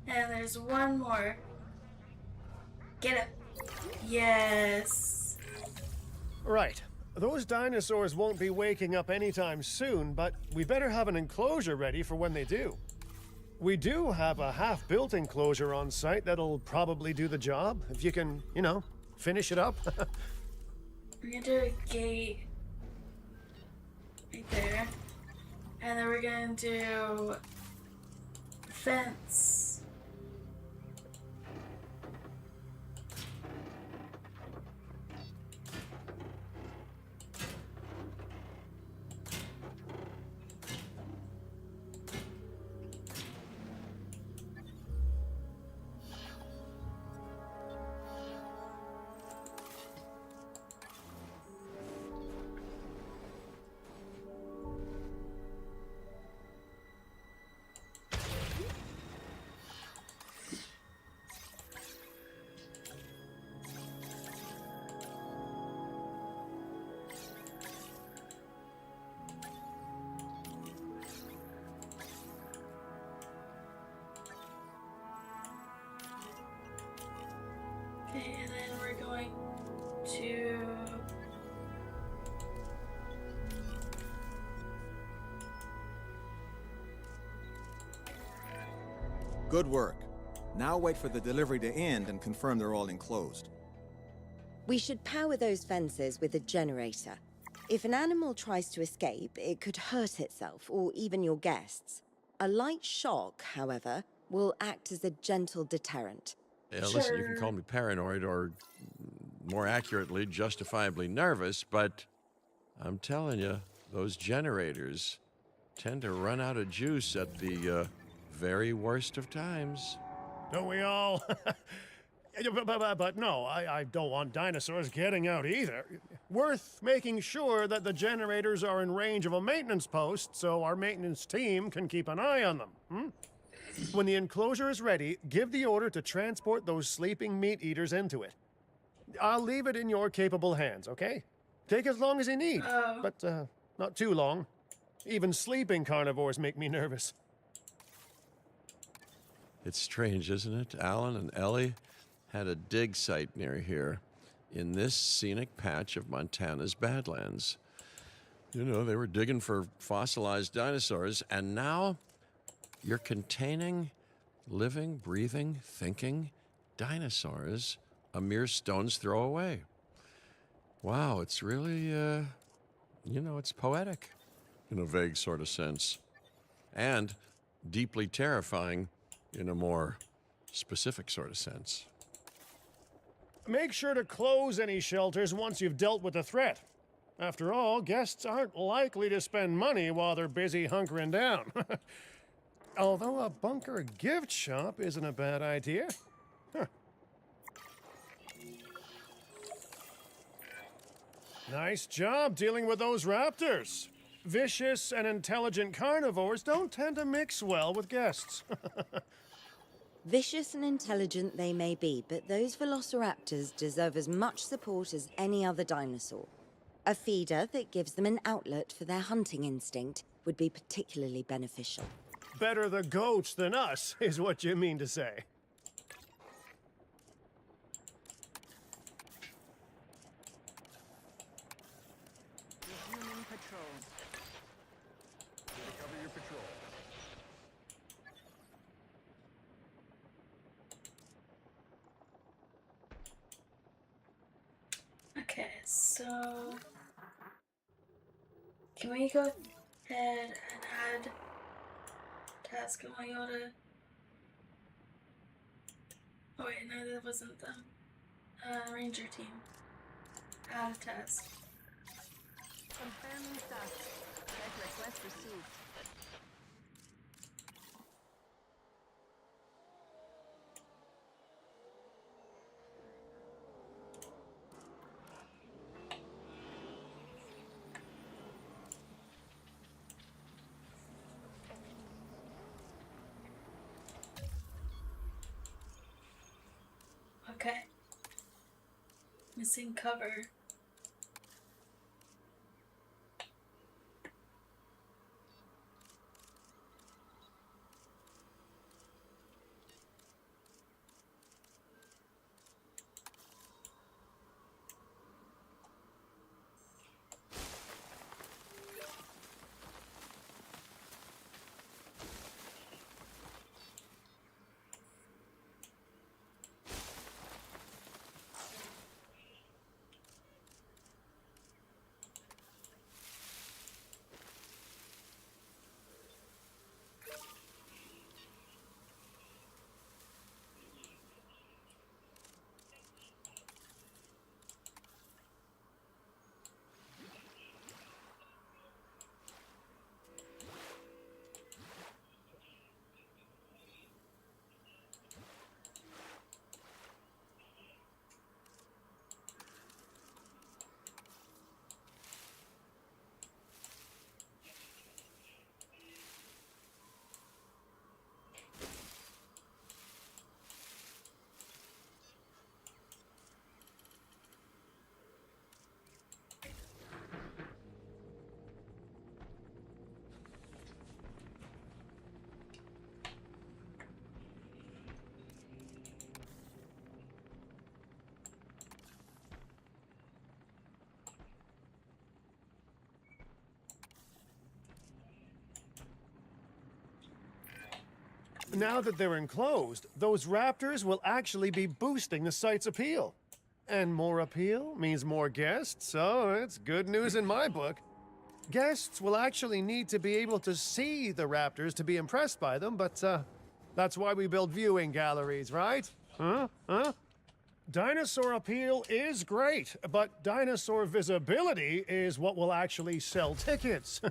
And there's one more. Get it. Yes. Right. Those dinosaurs won't be waking up anytime soon, but we better have an enclosure ready for when they do. We do have a half-built enclosure on site that'll probably do the job, if you can, you know, finish it up. We're gonna do a gate right there. And then we're gonna do a fence. Okay, and then we're going to... Good work. Now wait for the delivery to end and confirm they're all enclosed. We should power those fences with a generator. If an animal tries to escape, it could hurt itself or even your guests. A light shock, however, will act as a gentle deterrent. Yeah, listen, you can call me paranoid or, more accurately, justifiably nervous, but I'm telling you, those generators tend to run out of juice at the very worst of times. Don't we all? But no, I don't want dinosaurs getting out either. Worth making sure that the generators are in range of a maintenance post so our maintenance team can keep an eye on them. When the enclosure is ready, give the order to transport those sleeping meat eaters into it. I'll leave it in your capable hands, okay? Take as long as you need, but not too long. Even sleeping carnivores make me nervous. It's strange, isn't it? Alan and Ellie had a dig site near here in this scenic patch of Montana's Badlands. You know, they were digging for fossilized dinosaurs, and now you're containing living, breathing, thinking dinosaurs a mere stone's throw away. Wow, it's really, it's poetic in a vague sort of sense, and deeply terrifying in a more specific sort of sense. Make sure to close any shelters once you've dealt with the threat. After all, guests aren't likely to spend money while they're busy hunkering down. Although a bunker gift shop isn't a bad idea. Huh. Nice job dealing with those raptors. Vicious and intelligent carnivores don't tend to mix well with guests. Vicious and intelligent they may be, but those velociraptors deserve as much support as any other dinosaur. A feeder that gives them an outlet for their hunting instinct would be particularly beneficial. Better the goats than us, is what you mean to say. Resuming patrol. Recover your patrol. Okay, so... Can we go ahead and add task going on to... Oh wait, no, that wasn't them. Ranger team. Add a task. Confirming task. Check request received. Okay. Missing cover. Now that they're enclosed, those raptors will actually be boosting the site's appeal. And more appeal means more guests, so it's good news in my book. Guests will actually need to be able to see the raptors to be impressed by them, but that's why we build viewing galleries, right? Huh? Dinosaur appeal is great, but dinosaur visibility is what will actually sell tickets.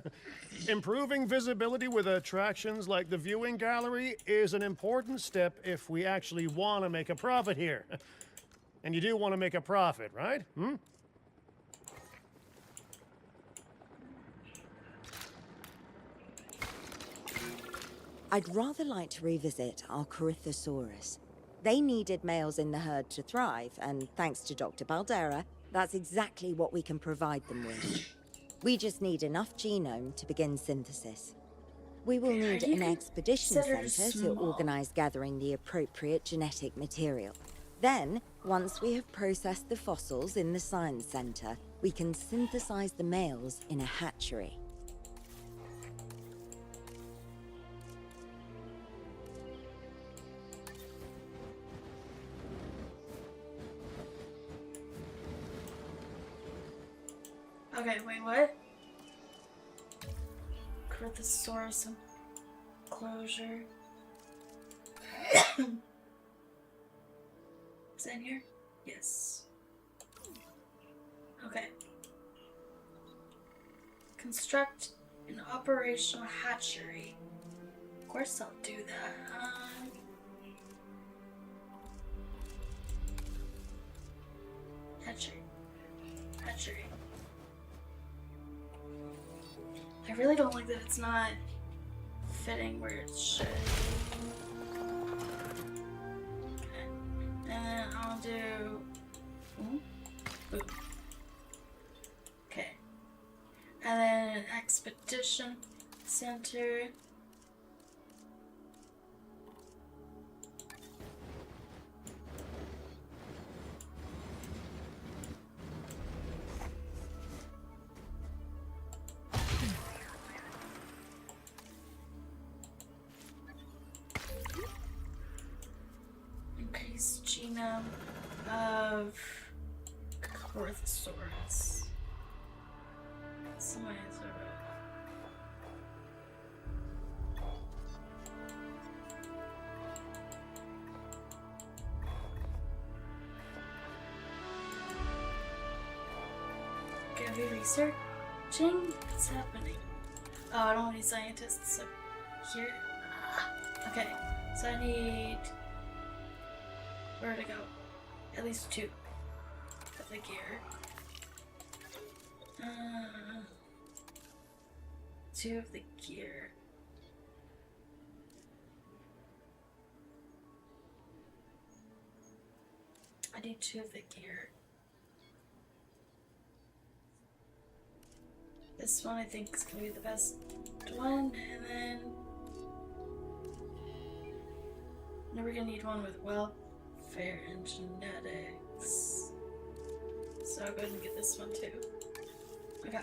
Improving visibility with attractions like the viewing gallery is an important step if we actually want to make a profit here. And you do want to make a profit, right? I'd rather like to revisit our Corythosaurus. They needed males in the herd to thrive, and thanks to Dr. Baldera, that's exactly what we can provide them with. We just need enough genome to begin synthesis. We will need an expedition center to organize gathering the appropriate genetic material. Then, once we have processed the fossils in the science center, we can synthesize the males in a hatchery. Okay, wait, what? Corythosaurus enclosure. Is that in here? Yes. Okay. Construct an operational hatchery. Of course I'll do that. Hatchery. Hatchery. I really don't like that it's not fitting where it should. Okay. And then I'll do... Ooh. Okay. And then an expedition center. Increase genome of Corythosaurus. Somebody's Are we researching? What's happening? Oh, I don't want any scientists up here. Okay, so I need... Where to go? At least 2 of the gear. 2 of the gear. I need 2 of the gear. This one I think is gonna be the best one, and then we're gonna need one with welfare and genetics. So I'll go ahead and get this one too. Okay.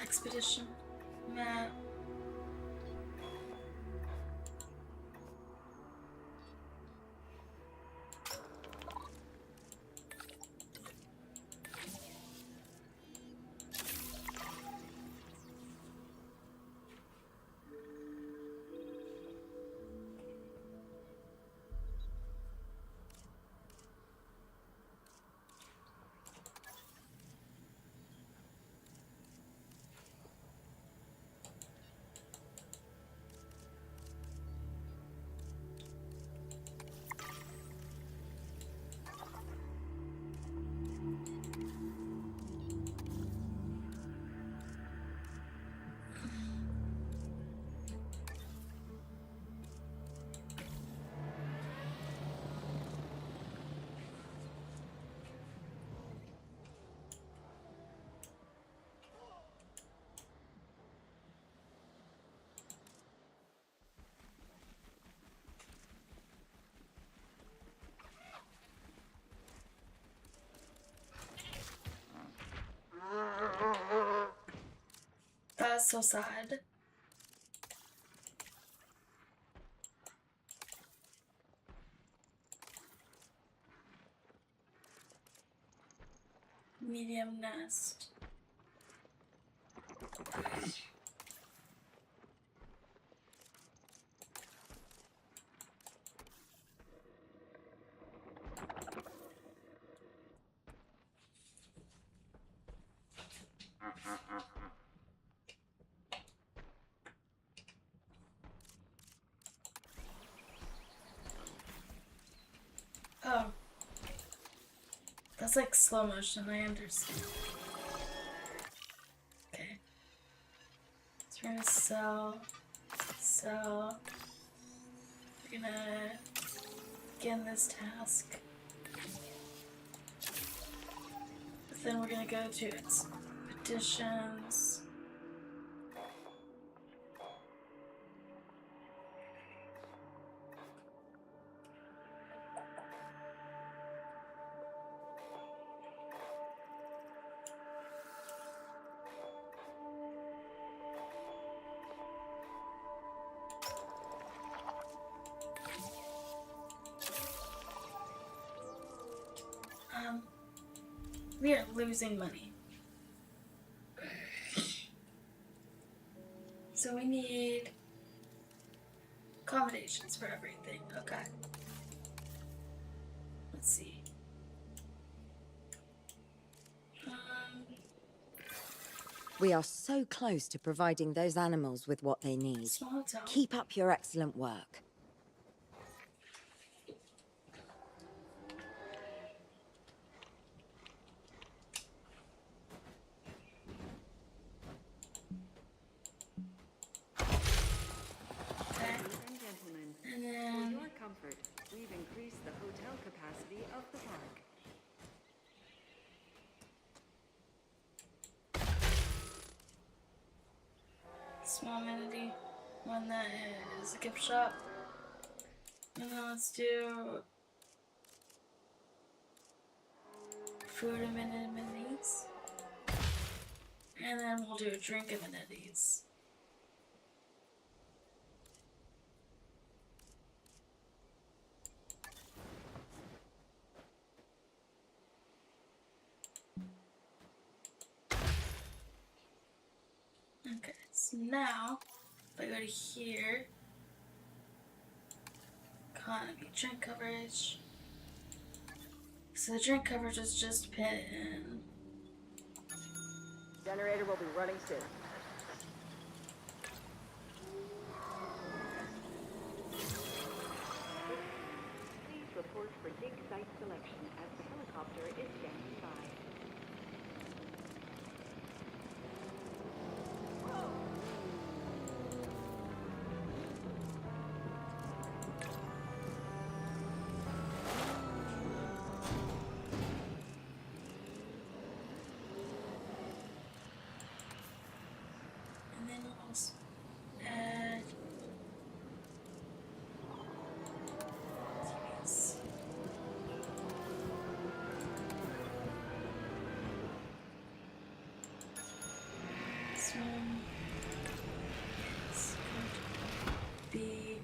Expedition map. That's so sad. Medium nest. Oh. That's like slow motion, I understand. Okay. So we're gonna sell. We're gonna begin this task. But then we're gonna go to expeditions. We are losing money. So we need accommodations for everything. Okay. Let's see. We are so close to providing those animals with what they need. Small hotel. Keep up your excellent work. Ladies and gentlemen, And for then your comfort, we've increased the hotel capacity of the park. small amenity. One that is a gift shop. And then let's do food amenities. And then we'll do drink amenities. Okay, so now if I go to here, economy, drink coverage. So the drink coverage is just pit and Generator will be running soon. Please report for dig site selection as the helicopter is standing by. and then we'll also add TVs. This one is going to be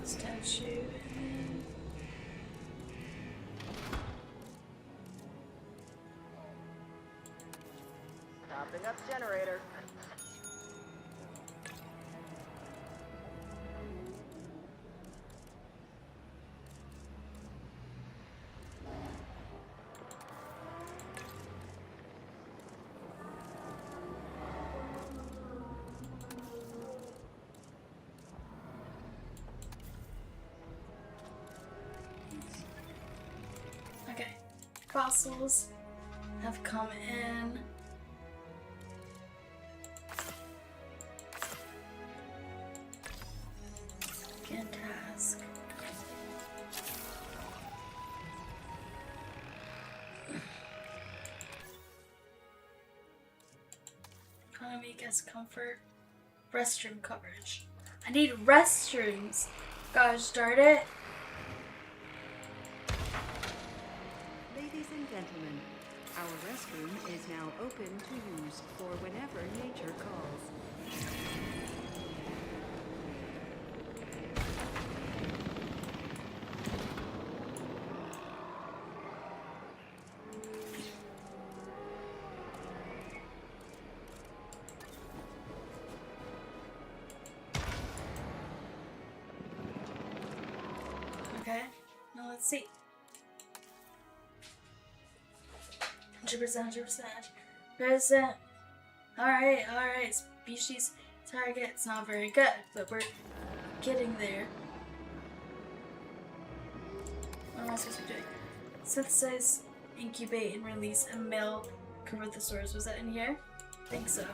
statue. Topping up generator. Okay, fossils have come in. Begin task. Economy, guest comfort, restroom coverage. I need restrooms. Gosh darn it. Ladies and gentlemen, our restroom is now open to use for whenever nature calls. Okay, now let's see. 100%, 100%. Alright. Species target's not very good, but we're getting there. What am I supposed to be doing? Synthesize, incubate, and release a male Corinthosaurus. Was that in here? I think so.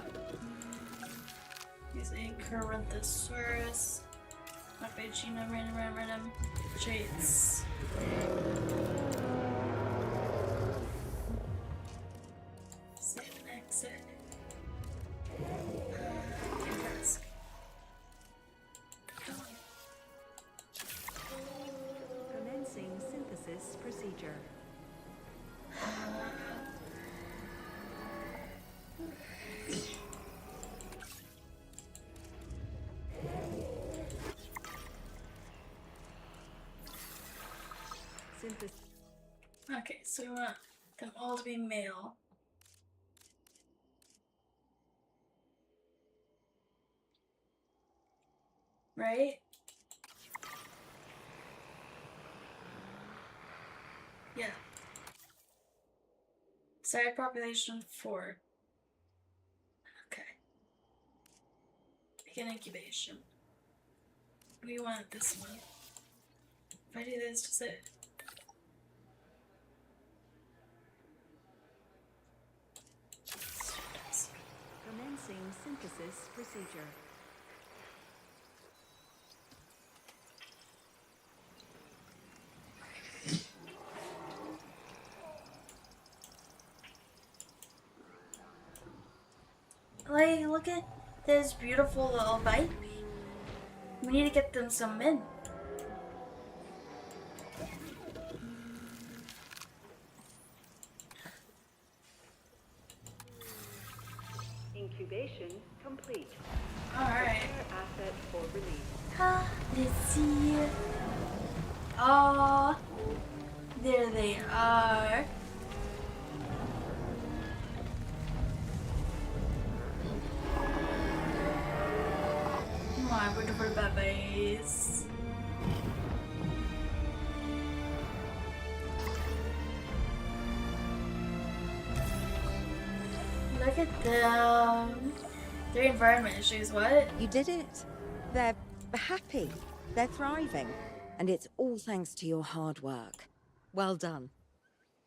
Use a Corinthosaurus. Modify genome, random traits. Save and exit. Task. Commencing synthesis procedure. Okay, so we want them all to be male. Right? Yeah. Desired population 4. Okay. Begin incubation. We want this one. If I do this, does it? Commencing synthesis procedure. Like, look at this beautiful little baby. We need to get them some men. Incubation complete. Alright. Prepare asset for release. Let's see. Oh, there they are. My beautiful babies. Look at them. Their environment issues, what? You did it. They're happy. They're thriving. And it's all thanks to your hard work. Well done.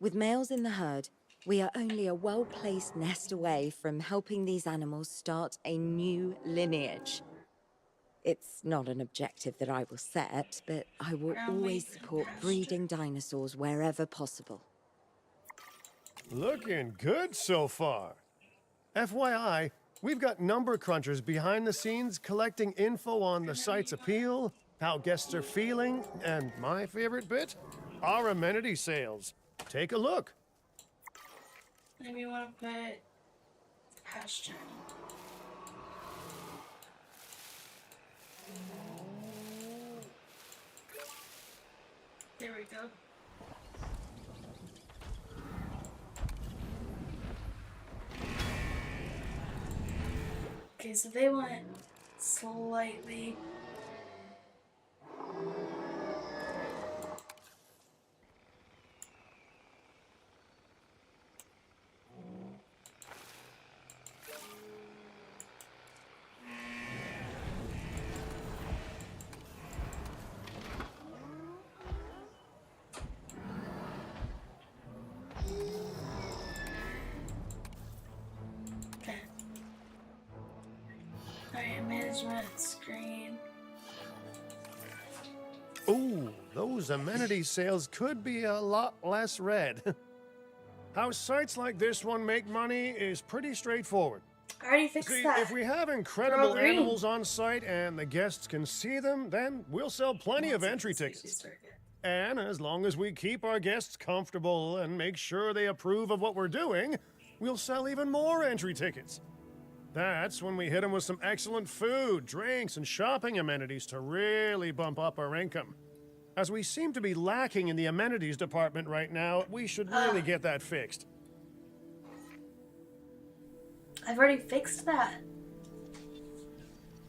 With males in the herd, we are only a well-placed nest away from helping these animals start a new lineage. It's not an objective that I will set, but I will always support breeding dinosaurs wherever possible. Looking good so far. FYI, we've got number crunchers behind the scenes collecting info on the site's appeal, how guests are feeling, and my favorite bit, our amenity sales. Take a look. Maybe you want to put pasture. There we go. Okay, so they want slightly. Okay. Alright, management screen. Ooh, those amenity sales could be a lot less red. How sites like this one make money is pretty straightforward. I already fixed See, that. if we have incredible They're all green. animals on site and the guests can see them, then we'll sell plenty of entry tickets. And as long as we keep our guests comfortable and make sure they approve of what we're doing, we'll sell even more entry tickets. That's when we hit them with some excellent food, drinks, and shopping amenities to really bump up our income. As we seem to be lacking in the amenities department right now, we should really get that fixed. I've already fixed that.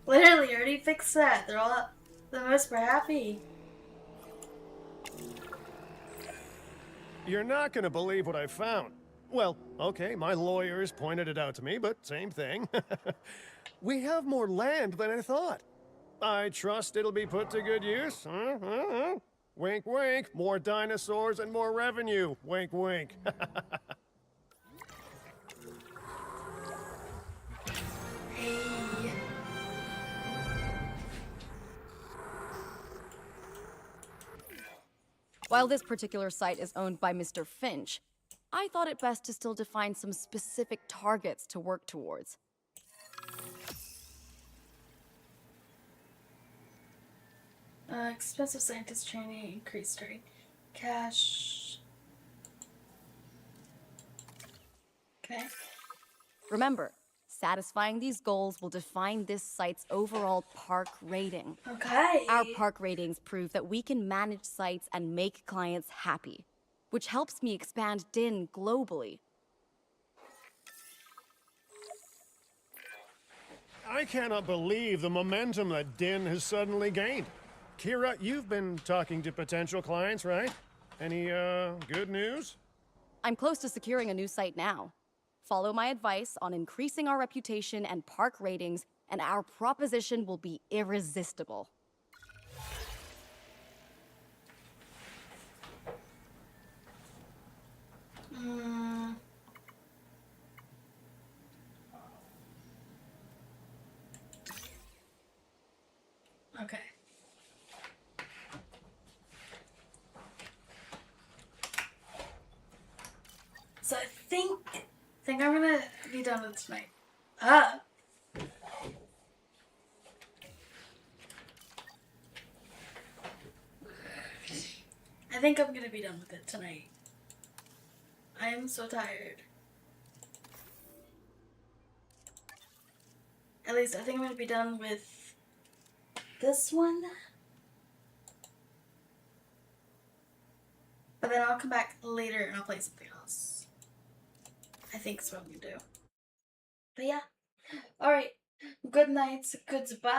Literally, already fixed that. They're all the most we're happy. You're not going to believe what I found. Well, okay, my lawyers pointed it out to me, but same thing. We have more land than I thought. I trust it'll be put to good use. Wink, wink. More dinosaurs and more revenue. Wink, wink. Hey. While this particular site is owned by Mr. Finch, I thought it best to still define some specific targets to work towards. Expensive scientist training increased during cash. Okay. Remember, satisfying these goals will define this site's overall park rating. Okay. Our park ratings prove that we can manage sites and make clients happy, which helps me expand DIN globally. I cannot believe the momentum that Din has suddenly gained. Kira, you've been talking to potential clients, right? Any, good news? I'm close to securing a new site now. Follow my advice on increasing our reputation and park ratings, and our proposition will be irresistible. Okay. So I think I'm gonna be done with tonight. I think I'm gonna be done with it tonight. I am so tired. At least I think I'm gonna be done with this one. But then I'll come back later and I'll play something else. I think that's what I'm gonna do. But yeah. Alright. Good night. Goodbye.